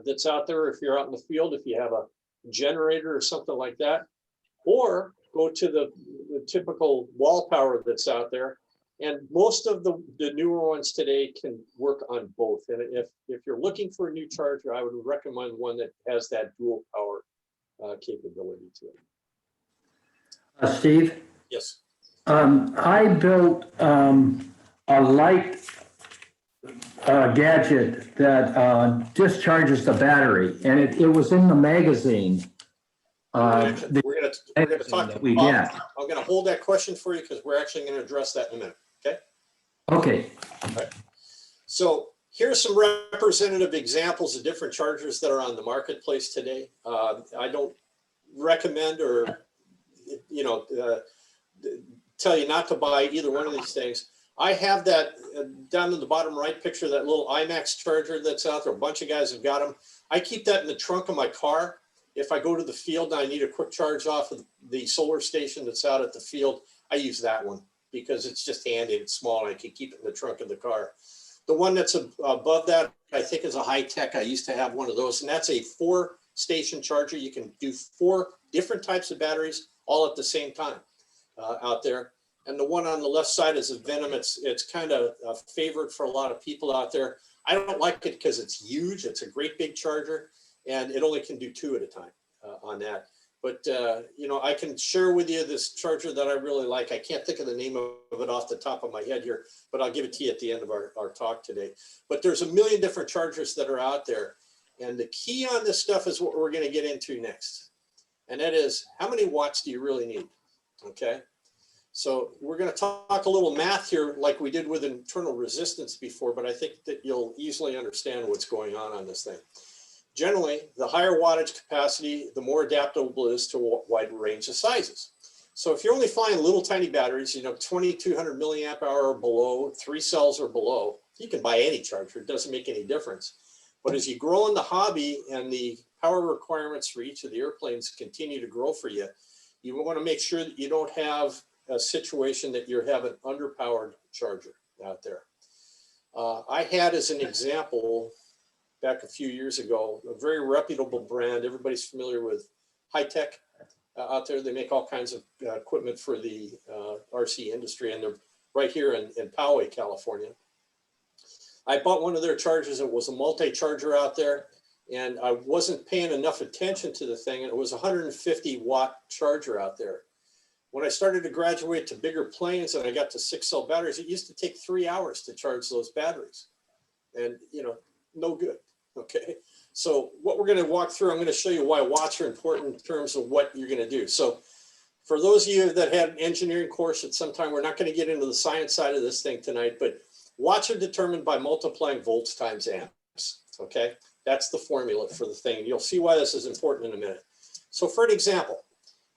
that's out there if you're out in the field, if you have a generator or something like that, or go to the typical wall power that's out there. And most of the newer ones today can work on both. And if you're looking for a new charger, I would recommend one that has that dual power capability to it. Steve, Yes. I built a light gadget that discharges the battery, and it was in the magazine. We're gonna talk. That we get. I'm gonna hold that question for you because we're actually gonna address that in a minute. Okay. Okay. All right. So here's some representative examples of different chargers that are on the marketplace today. I don't recommend or, tell you not to buy either one of these things. I have that down in the bottom right picture, that little IMAX charger that's out there. A bunch of guys have got them. I keep that in the trunk of my car. If I go to the field and I need a quick charge off of the solar station that's out at the field, I use that one because it's just handy, it's small, and I can keep it in the trunk of the car. The one that's above that, I think, is a high tech. I used to have one of those, and that's a 4-station charger. You can do 4 different types of batteries all at the same time out there. And the one on the left side is a Venom. It's kind of a favorite for a lot of people out there. I don't like it because it's huge. It's a great big charger, and it only can do 2 at a time on that. But, I can share with you this charger that I really like. I can't think of the name of it off the top of my head here, but I'll give it to you at the end of our talk today. But there's a million different chargers that are out there. And the key on this stuff is what we're going to get into next. And that is, how many watts do you really need? Okay. So we're going to talk a little math here like we did with internal resistance before, but I think that you'll easily understand what's going on this thing. Generally, the higher wattage capacity, the more adaptable it is to a wide range of sizes. So if you're only flying little tiny batteries, 2200 milliamp hour or below, 3 cells or below, you can buy any charger. It doesn't make any difference. But as you grow in the hobby and the power requirements for each of the airplanes continue to grow for you, you want to make sure that you don't have a situation that you have an underpowered charger out there. I had, as an example, back a few years ago, a very reputable brand. Everybody's familiar with High Tech out there. They make all kinds of equipment for the RC industry, and they're right here in Poway, California. I bought one of their chargers. It was a multi-charger out there, and I wasn't paying enough attention to the thing. And it was a 150-watt charger out there. When I started to graduate to bigger planes and I got to 6-cell batteries, it used to take 3 hours to charge those batteries. And, no good. Okay. So what we're going to walk through, I'm going to show you why watts are important in terms of what you're going to do. So for those of you that had an engineering course at some time, we're not going to get into the science side of this thing tonight, but watts are determined by multiplying volts times amps. Okay. That's the formula for the thing. You'll see why this is important in a minute. So for an example,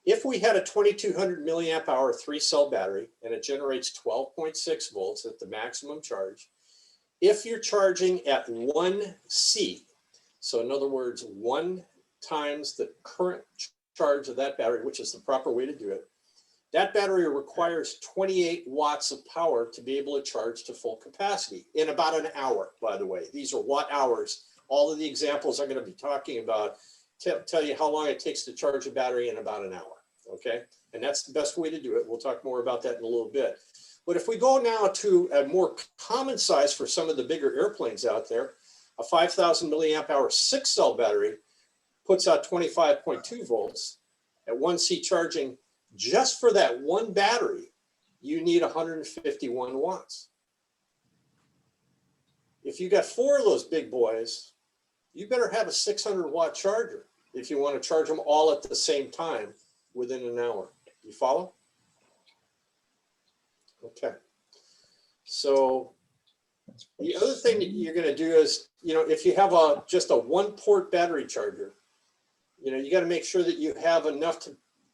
if we had a 2200 milliamp hour 3-cell battery and it generates 12.6 volts at the maximum charge, if you're charging at 1 C, so in other words, 1 times the current charge of that battery, which is the proper way to do it, that battery requires 28 watts of power to be able to charge to full capacity in about an hour, by the way. These are watt hours. All of the examples I'm going to be talking about tell you how long it takes to charge a battery in about an hour, okay? And that's the best way to do it. We'll talk more about that in a little bit. But if we go now to a more common size for some of the bigger airplanes out there, a 5,000 milliamp hour 6-cell battery puts out 25.2 volts. At 1 C charging, just for that one battery, you need 151 watts. If you got 4 of those big boys, you better have a 600-watt charger if you want to charge them all at the same time within an hour. You follow? Okay. So the other thing that you're going to do is, if you have just a 1-port battery charger, you got to make sure that you have enough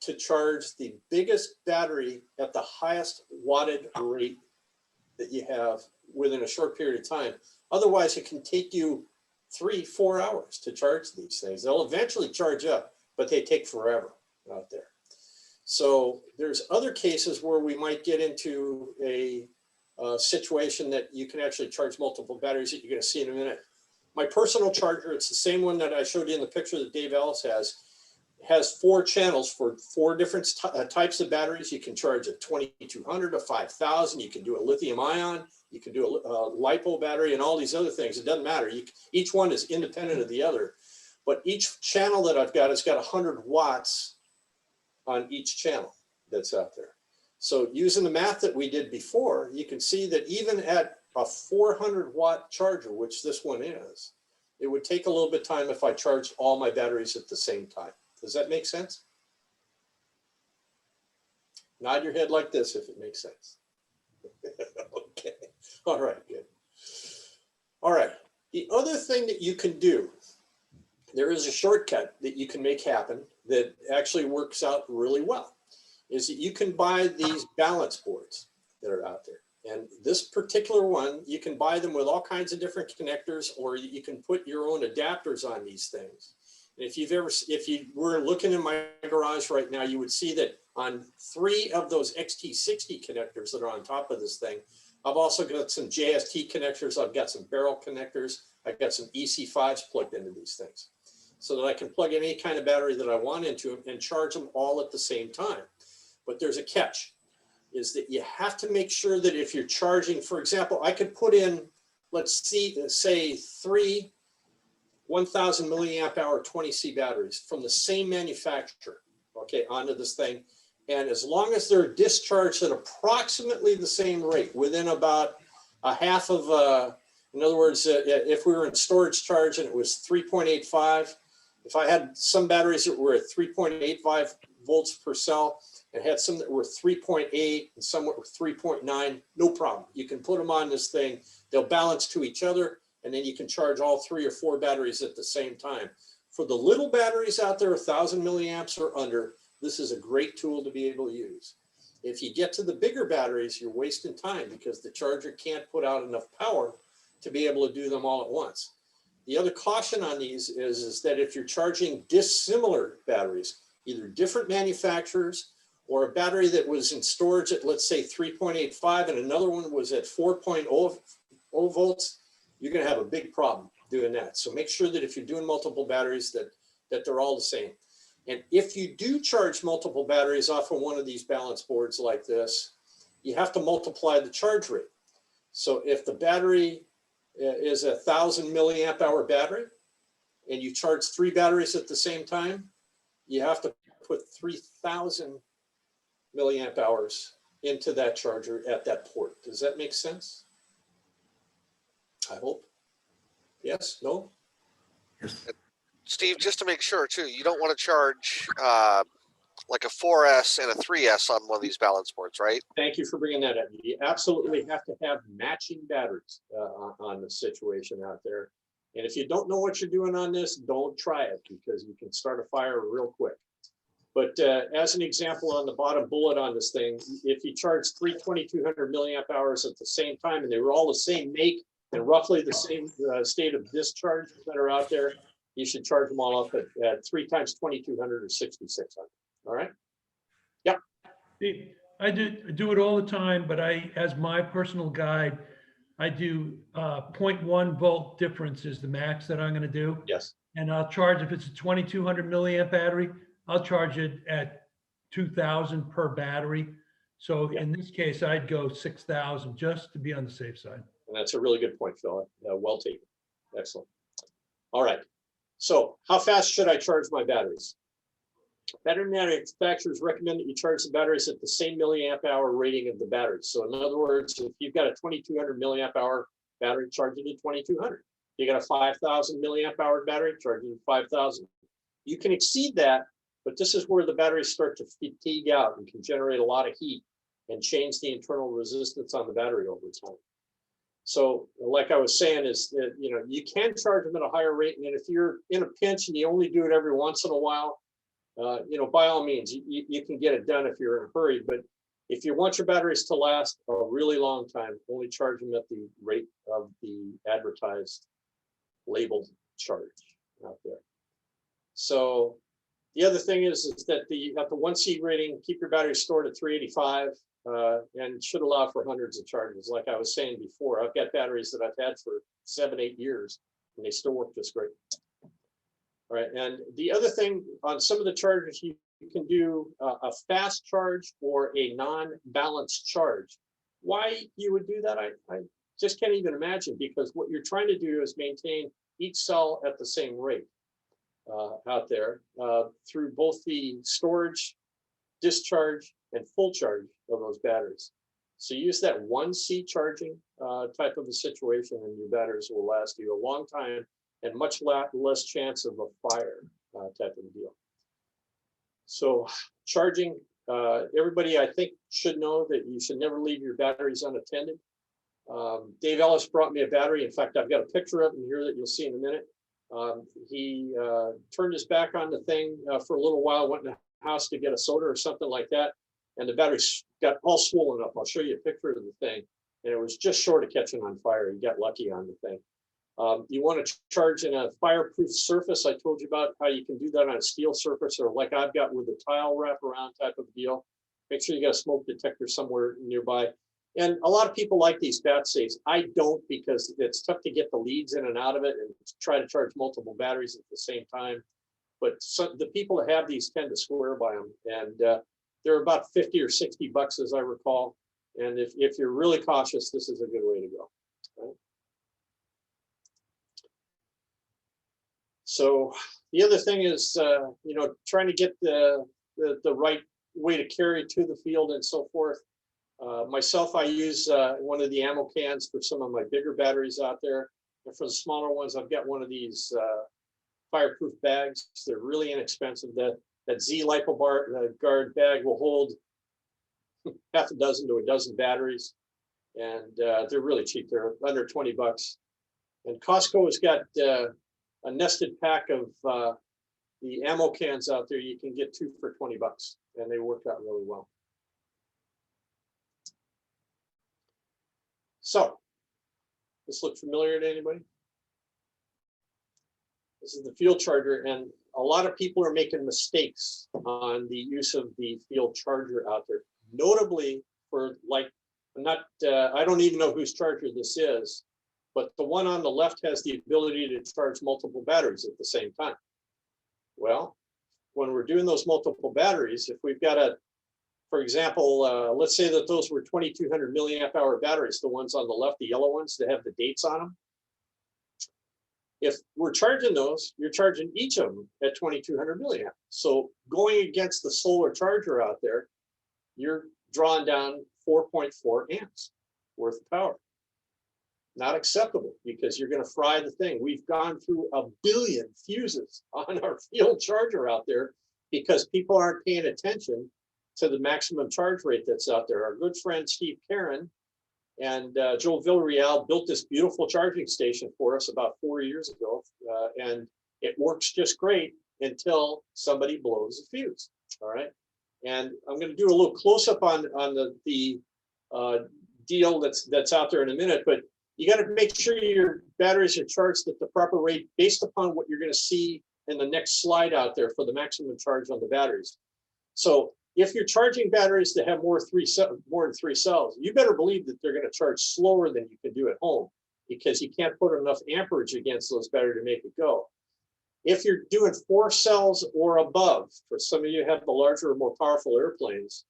to charge the biggest battery at the highest wattage rate that you have within a short period of time. Otherwise, it can take you 3-4 hours to charge these things. They'll eventually charge up, but they take forever out there. So there's other cases where we might get into a situation that you can actually charge multiple batteries that you're going to see in a minute. My personal charger, it's the same one that I showed you in the picture that Dave Ellis has 4 channels for 4 different types of batteries. You can charge a 2200, a 5000. You can do a lithium ion. You can do a LiPo battery and all these other things. It doesn't matter. Each one is independent of the other. But each channel that I've got has got 100 watts on each channel that's out there. So using the math that we did before, you can see that even at a 400 watt charger, which this one is, it would take a little bit of time if I charged all my batteries at the same time. Does that make sense? Nod your head like this if it makes sense. Okay. All right, good. All right. The other thing that you can do, there is a shortcut that you can make happen that actually works out really well, is that you can buy these balance boards that are out there. And this particular one, you can buy them with all kinds of different connectors, or you can put your own adapters on these things. And if you were looking in my garage right now, you would see that on 3 of those XT60 connectors that are on top of this thing, I've also got some JST connectors. I've got some barrel connectors. I've got some EC5s plugged into these things so that I can plug in any kind of battery that I want into them and charge them all at the same time. But there's a catch, is that you have to make sure that if you're charging, for example, I could put in, let's say 3 1000 milliamp hour 20C batteries from the same manufacturer, okay, onto this thing. And as long as they're discharged at approximately the same rate, within about a half of, in other words, if we were in storage charge and it was 3.85, if I had some batteries that were at 3.85 volts per cell and had some that were 3.8 and some were 3.9, no problem. You can put them on this thing, they'll balance to each other, and then you can charge all 3 or 4 batteries at the same time. For the little batteries out there, 1000 milliamps or under, this is a great tool to be able to use. If you get to the bigger batteries, you're wasting time because the charger can't put out enough power to be able to do them all at once. The other caution on these is that if you're charging dissimilar batteries, either different manufacturers or a battery that was in storage at, let's say, 3.85 and another one was at 4.0 volts, you're going to have a big problem doing that. So make sure that if you're doing multiple batteries that they're all the same. And if you do charge multiple batteries off of one of these balance boards like this, you have to multiply the charge rate. So if the battery is a 1000 milliamp hour battery and you charge 3 batteries at the same time, you have to put 3000 milliamp hours into that charger at that port. Does that make sense? I hope. Yes, no? Steve, just to make sure too, you don't want to charge like a 4S and a 3S on one of these balance boards, right? Thank you for bringing that up. You absolutely have to have matching batteries on the situation out there. And if you don't know what you're doing on this, don't try it because you can start a fire real quick. But as an example on the bottom bullet on this thing, if you charge 3 2200 milliamp hours at the same time and they were all the same make and roughly the same state of discharge that are out there, you should charge them all up at 3 times 2200 or 6600. All right. Yep. I do it all the time, but as my personal guide, I do 0.1 volt difference is the max that I'm going to do. Yes. And I'll charge, if it's a 2200 milliamp battery, I'll charge it at 2000 per battery. So in this case, I'd go 6000 just to be on the safe side. And that's a really good point, Phil. Well taken. Excellent. All right. So how fast should I charge my batteries? Battery manufacturers recommend that you charge the batteries at the same milliamp hour rating of the battery. So in other words, if you've got a 2200 milliamp hour battery, charge it at 2200. You got a 5000 milliamp hour battery, charge it at 5000. You can exceed that, but this is where the batteries start to fatigue out and can generate a lot of heat and change the internal resistance on the battery over time. So like I was saying is that, you can charge them at a higher rate. And if you're in a pinch and you only do it every once in a while, by all means, you can get it done if you're in a hurry. But if you want your batteries to last a really long time, only charge them at the rate of the advertised labeled charge out there. So the other thing is that at the 1C rating, keep your battery stored at 385 and should allow for hundreds of charges. Like I was saying before, I've got batteries that I've had for 7-8 years and they still work just great. All right, and the other thing on some of the chargers, you can do a fast charge or a non-balanced charge. Why you would do that, I just can't even imagine, because what you're trying to do is maintain each cell at the same rate out there through both the storage, discharge, and full charge of those batteries. So use that 1C charging type of a situation and your batteries will last you a long time and much less chance of a fire type of deal. So charging, everybody I think should know that you should never leave your batteries unattended. Dave Ellis brought me a battery. In fact, I've got a picture of him here that you'll see in a minute. He turned his back on the thing for a little while, went in the house to get a soda or something like that, and the battery got all swollen up. I'll show you a picture of the thing, and it was just short of catching on fire. He got lucky on the thing. You want to charge in a fireproof surface. I told you about how you can do that on a steel surface, or like I've got with a tile wraparound type of deal. Make sure you got a smoke detector somewhere nearby. And a lot of people like these bat safes. I don't, because it's tough to get the leads in and out of it and try to charge multiple batteries at the same time. But the people that have these tend to swear by them. And they're about 50 or 60 bucks, as I recall. And if you're really cautious, this is a good way to go. Right? So the other thing is, trying to get the right way to carry to the field and so forth. Myself, I use one of the ammo cans for some of my bigger batteries out there. And for the smaller ones, I've got one of these fireproof bags. They're really inexpensive. That Z LiPo guard bag will hold half a dozen to a dozen batteries. And they're really cheap. They're under 20 bucks. And Costco has got a nested pack of the ammo cans out there. You can get 2 for 20 bucks. And they work out really well. So, this look familiar to anybody? This is the field charger, and a lot of people are making mistakes on the use of the field charger out there. Notably, for like, I don't even know whose charger this is, but the one on the left has the ability to charge multiple batteries at the same time. Well, when we're doing those multiple batteries, if we've got for example, let's say that those were 2200 milliamp hour batteries, the ones on the left, the yellow ones that have the dates on them. If we're charging those, you're charging each of them at 2200 milliamp. So going against the solar charger out there, you're drawing down 4.4 amps worth of power. Not acceptable, because you're going to fry the thing. We've gone through 1 billion fuses on our field charger out there because people aren't paying attention to the maximum charge rate that's out there. Our good friend Steve Caron and Joe Villarreal built this beautiful charging station for us about 4 years ago, and it works just great until somebody blows a fuse. All right, and I'm going to do a little close up on the deal that's out there in a minute, but you got to make sure your batteries are charged at the proper rate based upon what you're going to see in the next slide out there for the maximum charge on the batteries. So if you're charging batteries that have more than 3 cells, you better believe that they're going to charge slower than you can do at home, because you can't put enough amperage against those batteries to make it go. If you're doing 4 cells or above, for some of you have the larger or more powerful airplanes,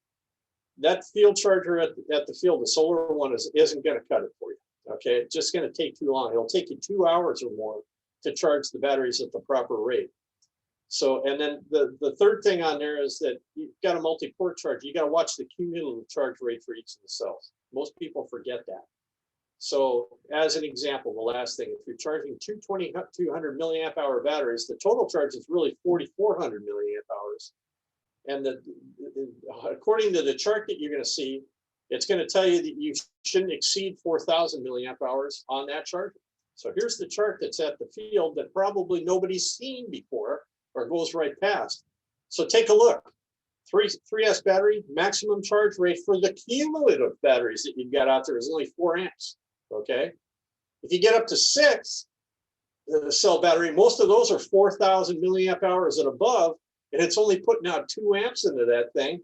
that field charger at the field, the solar one, isn't going to cut it for you. Okay, it's just going to take too long. It'll take you 2 hours or more to charge the batteries at the proper rate. So, and then the third thing on there is that you've got a multi-port charger. You got to watch the cumulative charge rate for each of the cells. Most people forget that. So, as an example, the last thing, if you're charging 200 milliamp hour batteries, the total charge is really 4,400 milliamp hours. And according to the chart that you're going to see, it's going to tell you that you shouldn't exceed 4,000 milliamp hours on that charger. So here's the chart that's at the field that probably nobody's seen before, or goes right past. So take a look. 3S battery, maximum charge rate for the cumulative batteries that you've got out there is only 4 amps. Okay. If you get up to 6, cell battery. Most of those are 4,000 milliamp hours and above, and it's only putting out 2 amps into that thing.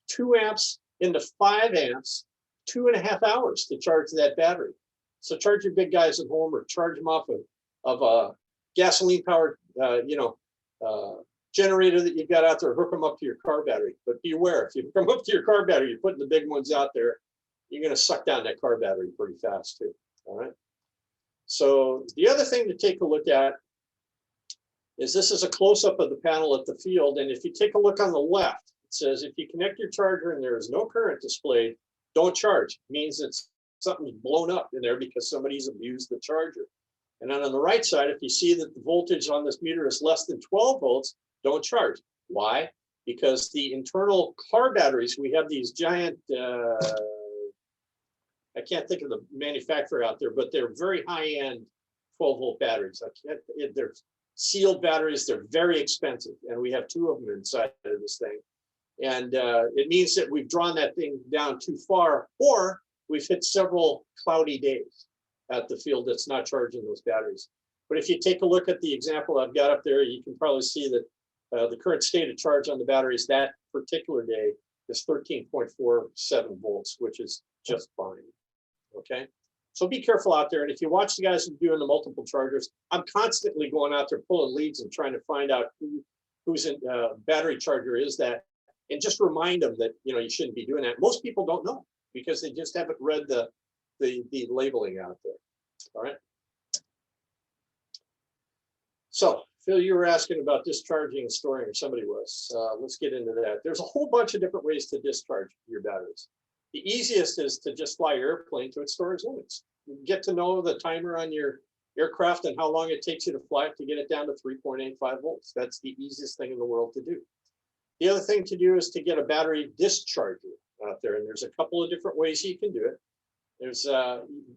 2 amps into 5 amps, 2.5 hours to charge that battery. So charge your big guys at home or charge them off of a gasoline powered, generator that you've got out there, hook them up to your car battery. But be aware, if you hook them up to your car battery, you're putting the big ones out there, you're going to suck down that car battery pretty fast too. All right. So the other thing to take a look at is this is a close-up of the panel at the field. And if you take a look on the left, it says if you connect your charger and there is no current displayed, don't charge. It means that something's blown up in there because somebody's abused the charger. And then on the right side, if you see that the voltage on this meter is less than 12 volts, don't charge. Why? Because the internal car batteries, we have these giant, I can't think of the manufacturer out there, but they're very high-end 12-volt batteries. They're sealed batteries. They're very expensive, and we have 2 of them inside of this thing. And it means that we've drawn that thing down too far, or we've hit several cloudy days at the field that's not charging those batteries. But if you take a look at the example I've got up there, you can probably see that the current state of charge on the batteries that particular day is 13.47 volts, which is just fine. Okay, so be careful out there. And if you watch the guys doing the multiple chargers, I'm constantly going out there pulling leads and trying to find out whose battery charger is that, and just remind them that you shouldn't be doing that. Most people don't know because they just haven't read the labeling out there. All right. So Phil, you were asking about discharging and storing, or somebody was. Let's get into that. There's a whole bunch of different ways to discharge your batteries. The easiest is to just fly your airplane to its storage limits. You get to know the timer on your aircraft and how long it takes you to fly it to get it down to 3.85 volts. That's the easiest thing in the world to do. The other thing to do is to get a battery discharger out there, and there's a couple of different ways you can do it. There's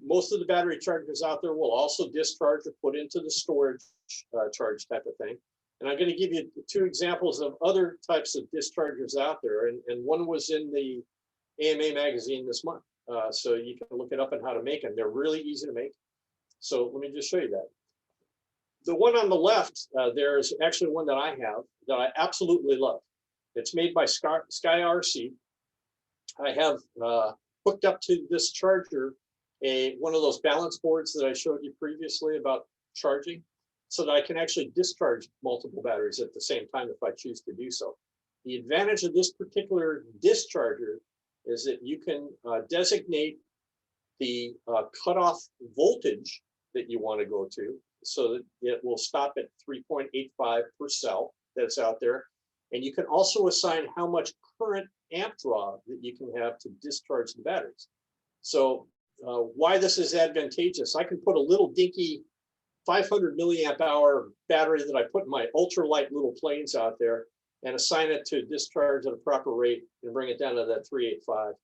most of the battery chargers out there will also discharge or put into the storage charge type of thing. And I'm going to give you 2 examples of other types of dischargers out there, and one was in the AMA magazine this month. So you can look it up on how to make them. They're really easy to make. So let me just show you that. The one on the left, there's actually one that I have that I absolutely love. It's made by Sky RC. I have hooked up to this charger one of those balance boards that I showed you previously about charging, so that I can actually discharge multiple batteries at the same time if I choose to do so. The advantage of this particular discharger is that you can designate the cutoff voltage that you want to go to, so that it will stop at 3.85 per cell that's out there. And you can also assign how much current amp draw that you can have to discharge the batteries. So why this is advantageous, I can put a little dinky 500 milliamp hour battery that I put in my ultralight little planes out there and assign it to discharge at a proper rate and bring it down to that 385.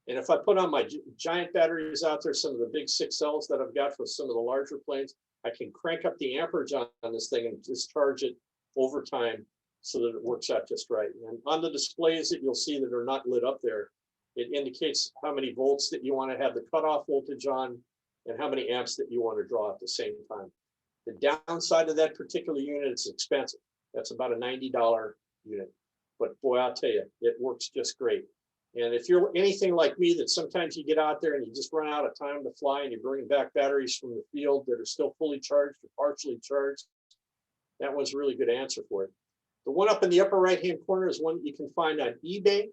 And if I put on my giant batteries out there, some of the big 6 cells that I've got for some of the larger planes, I can crank up the amperage on this thing and discharge it over time so that it works out just right. And on the displays that you'll see that are not lit up there, it indicates how many volts that you want to have the cutoff voltage on and how many amps that you want to draw at the same time. The downside of that particular unit is expensive. That's about a $90 unit. But boy, I'll tell you, it works just great. And if you're anything like me, that sometimes you get out there and you just run out of time to fly and you're bringing back batteries from the field that are still fully charged or partially charged, that one's a really good answer for it. The one up in the upper right-hand corner is one that you can find on eBay.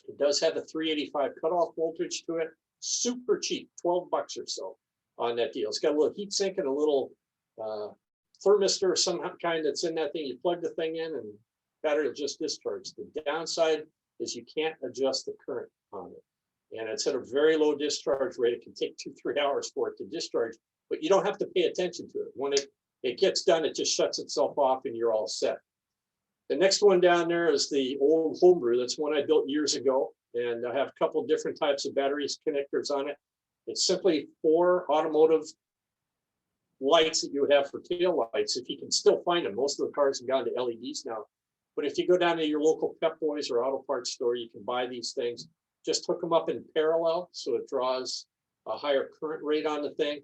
It does have a 385 cutoff voltage to it. Super cheap, 12 bucks or so on that deal. It's got a little heat sink and a little thermistor of some kind that's in that thing. You plug the thing in and battery will just discharge. The downside is you can't adjust the current on it. And it's at a very low discharge rate. It can take 2-3 hours for it to discharge, but you don't have to pay attention to it. When it gets done, it just shuts itself off and you're all set. The next one down there is the old homebrew. That's one I built years ago. And I have a couple of different types of batteries connectors on it. It's simply 4 automotive lights that you would have for tail lights, if you can still find them. Most of the cars have gone to LEDs now. But if you go down to your local Pep Boys or auto parts store, you can buy these things. Just hook them up in parallel so it draws a higher current rate on the thing.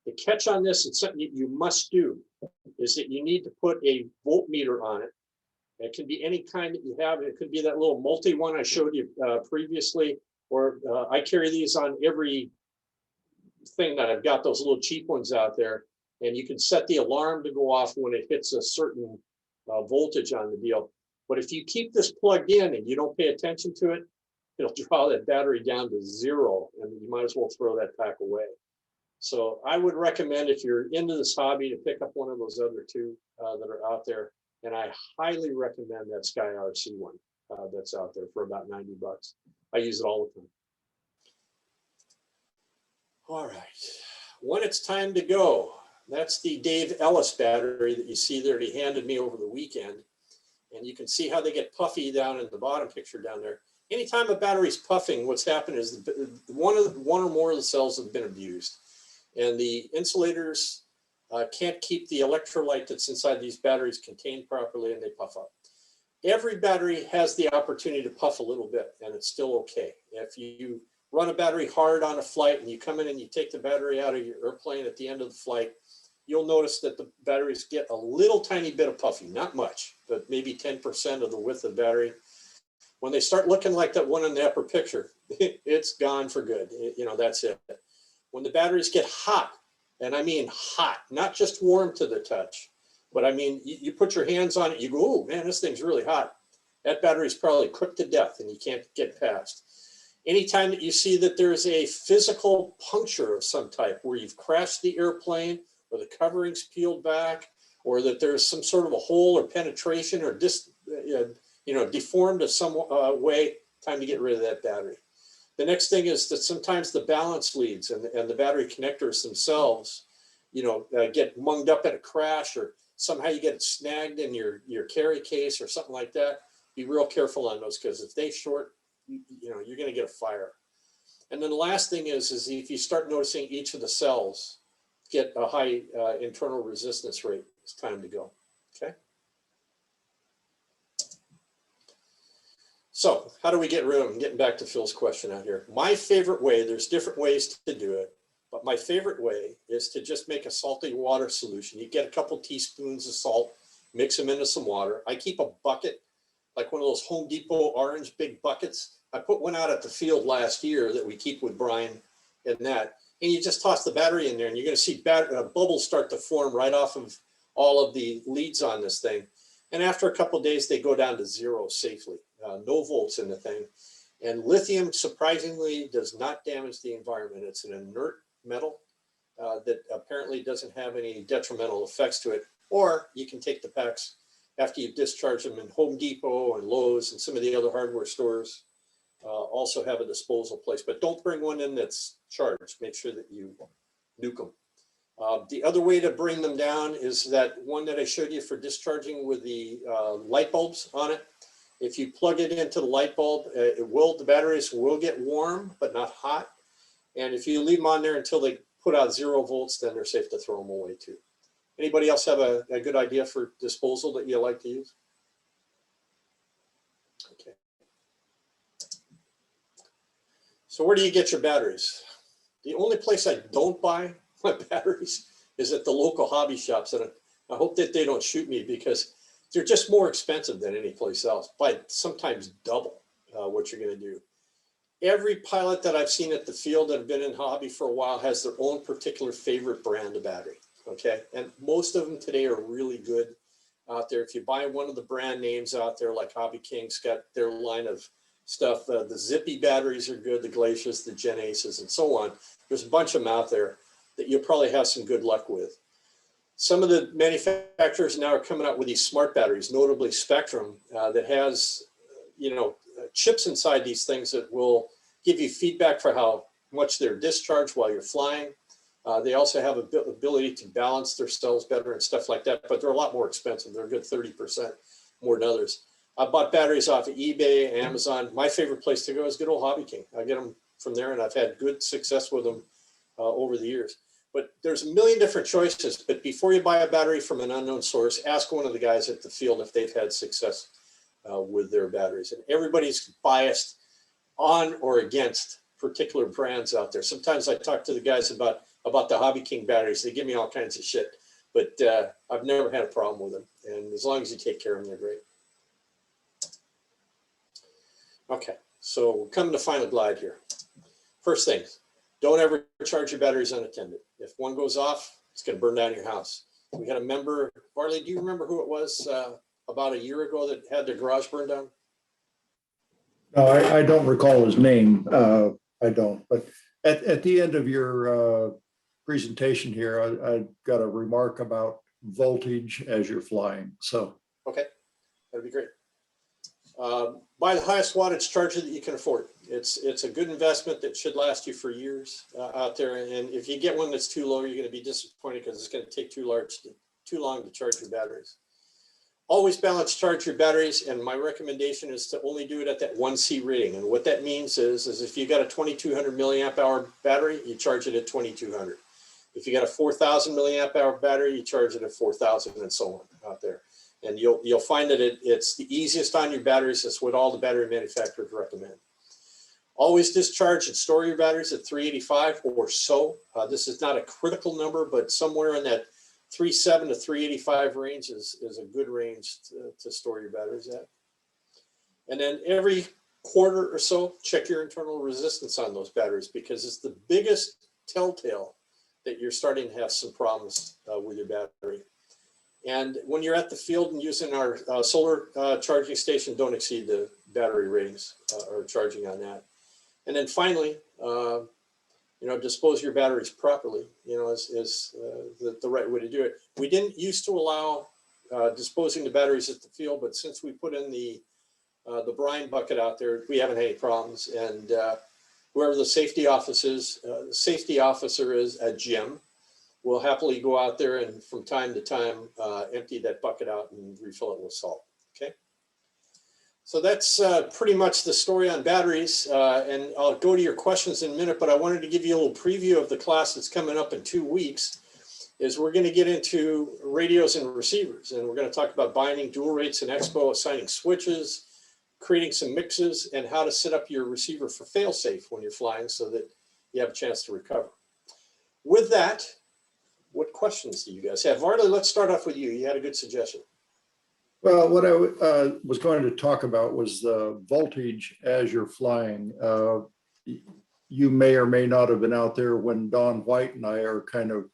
The catch on this, it's something you must do, is that you need to put a voltmeter on it. It can be any kind that you have. It could be that little multi one I showed you previously, or I carry these on every thing that I've got, those little cheap ones out there. And you can set the alarm to go off when it hits a certain voltage on the deal. But if you keep this plugged in and you don't pay attention to it, it'll draw that battery down to 0, and you might as well throw that pack away. So I would recommend, if you're into this hobby, to pick up one of those other two that are out there. And I highly recommend that Sky RC one that's out there for about $90. I use it all the time. All right, when it's time to go, that's the Dave Ellis battery that you see there that he handed me over the weekend. And you can see how they get puffy down in the bottom picture down there. Anytime a battery's puffing, what's happened is one or more of the cells have been abused. And the insulators can't keep the electrolyte that's inside these batteries contained properly, and they puff up. Every battery has the opportunity to puff a little bit, and it's still okay. If you run a battery hard on a flight and you come in and you take the battery out of your airplane at the end of the flight, you'll notice that the batteries get a little tiny bit of puffy, not much, but maybe 10% of the width of the battery. When they start looking like that one in the upper picture, it's gone for good. You know, that's it. When the batteries get hot, and I mean hot, not just warm to the touch, but I mean, you put your hands on it, you go, oh man, this thing's really hot. That battery's probably cooked to death and you can't get past. Anytime that you see that there's a physical puncture of some type, where you've crashed the airplane, or the covering's peeled back, or that there's some sort of a hole or penetration or deformed in some way, time to get rid of that battery. The next thing is that sometimes the balance leads and the battery connectors themselves, get munged up at a crash, or somehow you get it snagged in your carry case or something like that. Be real careful on those, because if they short, you're going to get a fire. And then the last thing is if you start noticing each of the cells get a high internal resistance rate, it's time to go. Okay. So how do we get rid of them? Getting back to Phil's question out here. My favorite way, there's different ways to do it, but my favorite way is to just make a salty water solution. You get a couple teaspoons of salt, mix them into some water. I keep a bucket, like one of those Home Depot orange big buckets. I put one out at the field last year that we keep with Brian and that. And you just toss the battery in there, and you're going to see bubbles start to form right off of all of the leads on this thing. And after a couple of days, they go down to 0 safely. No volts in the thing. And lithium, surprisingly, does not damage the environment. It's an inert metal that apparently doesn't have any detrimental effects to it. Or you can take the packs after you've discharged them in Home Depot and Lowe's and some of the other hardware stores. Also have a disposal place, but don't bring one in that's charged. Make sure that you nuke them. The other way to bring them down is that one that I showed you for discharging with the light bulbs on it. If you plug it into the light bulb, the batteries will get warm, but not hot. And if you leave them on there until they put out 0 volts, then they're safe to throw them away too. Anybody else have a good idea for disposal that you like to use? Okay. So where do you get your batteries? The only place I don't buy my batteries is at the local hobby shops. And I hope that they don't shoot me, because they're just more expensive than any place else, by sometimes double what you're going to do. Every pilot that I've seen at the field that have been in hobby for a while has their own particular favorite brand of battery. Okay. And most of them today are really good out there. If you buy one of the brand names out there, like Hobby King's got their line of stuff, the Zippy batteries are good, the Glaciers, the Gen Aces, and so on. There's a bunch of them out there that you'll probably have some good luck with. Some of the manufacturers now are coming out with these smart batteries, notably Spectrum, that has, chips inside these things that will give you feedback for how much they're discharged while you're flying. They also have an ability to balance their cells better and stuff like that, but they're a lot more expensive. They're a good 30% more than others. I bought batteries off of eBay, Amazon. My favorite place to go is good old Hobby King. I get them from there, and I've had good success with them over the years. But there's a million different choices. But before you buy a battery from an unknown source, ask one of the guys at the field if they've had success with their batteries. And everybody's biased on or against particular brands out there. Sometimes I talk to the guys about about the Hobby King batteries. They give me all kinds of shit, but I've never had a problem with them. And as long as you take care of them, they're great. Okay, so we're coming to final glide here. First things, don't ever charge your batteries unattended. If one goes off, it's going to burn down your house. We had a member, Varley, do you remember who it was about a year ago that had their garage burned down? No, I don't recall his name. I don't, but at the end of your presentation here, I got a remark about voltage as you're flying. So, okay, that'd be great. Buy the highest wattage charger that you can afford. It's a good investment that should last you for years out there. And if you get one that's too low, you're going to be disappointed because it's going to take too long to charge your batteries. Always balance charge your batteries, and my recommendation is to only do it at that 1C rating. And what that means is if you got a 2200 milliamp hour battery, you charge it at 2200. If you got a 4000 milliamp hour battery, you charge it at 4000, and so on out there. And you'll find that it's the easiest on your batteries. That's what all the battery manufacturers recommend. Always discharge and store your batteries at 385 or so. This is not a critical number, but somewhere in that 3.7 to 385 range is a good range to store your batteries at. And then every quarter or so, check your internal resistance on those batteries, because it's the biggest telltale that you're starting to have some problems with your battery. And when you're at the field and using our solar charging station, don't exceed the battery ratings or charging on that. And then finally, dispose your batteries properly, is the right way to do it. We didn't used to allow disposing the batteries at the field, but since we put in the brine bucket out there, we haven't had any problems. And whoever the safety officer is at Jim will happily go out there and from time to time empty that bucket out and refill it with salt. Okay. So that's pretty much the story on batteries, and I'll go to your questions in a minute, but I wanted to give you a little preview of the class that's coming up in 2 weeks. Is we're going to get into radios and receivers, and we're going to talk about binding dual rates and expo, assigning switches, creating some mixes, and how to set up your receiver for fail-safe when you're flying so that you have a chance to recover. With that, what questions do you guys have? Varley, let's start off with you. You had a good suggestion. well, what I was going to talk about was the voltage as you're flying. You may or may not have been out there when Don White and I are kind of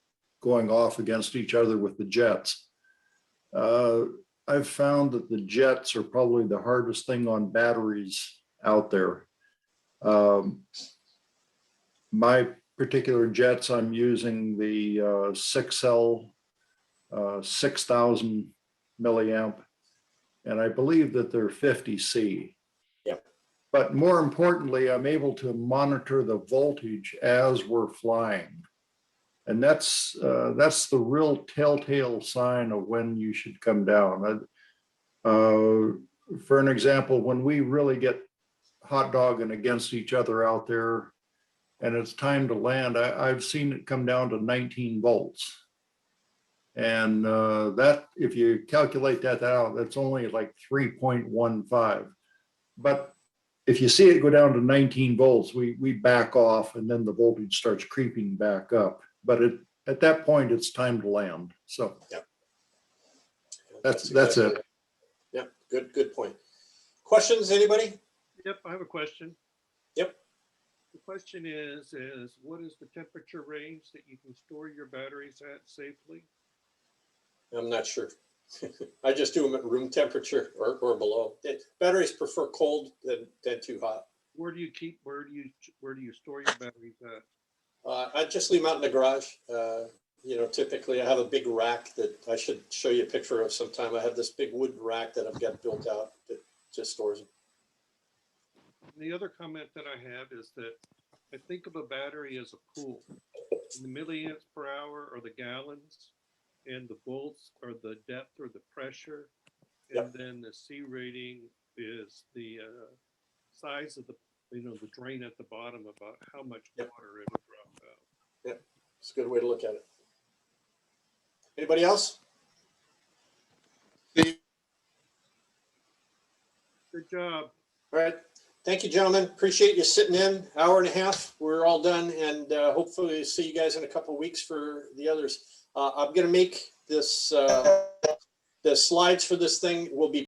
going off against each other with the jets. I've found that the jets are probably the hardest thing on batteries out there. My particular jets, I'm using the 6L 6,000 milliamp, and I believe that they're 50C. Yep. But more importantly, I'm able to monitor the voltage as we're flying. And that's the real telltale sign of when you should come down. For an example, when we really get hot dogging against each other out there and it's time to land, I've seen it come down to 19 volts. And that, if you calculate that out, that's only like 3.15. But if you see it go down to 19 volts, we back off and then the voltage starts creeping back up. But at that point, it's time to land. So yep. that's exactly it. Right. Yep, good point. Questions, anybody? Yep, I have a question. Yep. The question is what is the temperature range that you can store your batteries at safely? I'm not sure. I just do them at room temperature or below. Batteries prefer cold than too hot. Where do you store your batteries at? I just leave them out in the garage. Typically I have a big rack that I should show you a picture of sometime. I have this big wooden rack that I've got built out that just stores them. And the other comment that I have is that I think of a battery as a pool. The milliamps per hour are the gallons, and the volts are the depth or the pressure. And Yep. then the C rating is the size of the drain at the bottom, about how much Yep. water it'll drop out. Yeah, it's a good way to look at it. Anybody else? Good job. All right. Thank you, gentlemen. Appreciate you sitting in, hour and a half. We're all done, and hopefully see you guys in a couple of weeks for the others. I'm gonna make this, the slides for this thing will be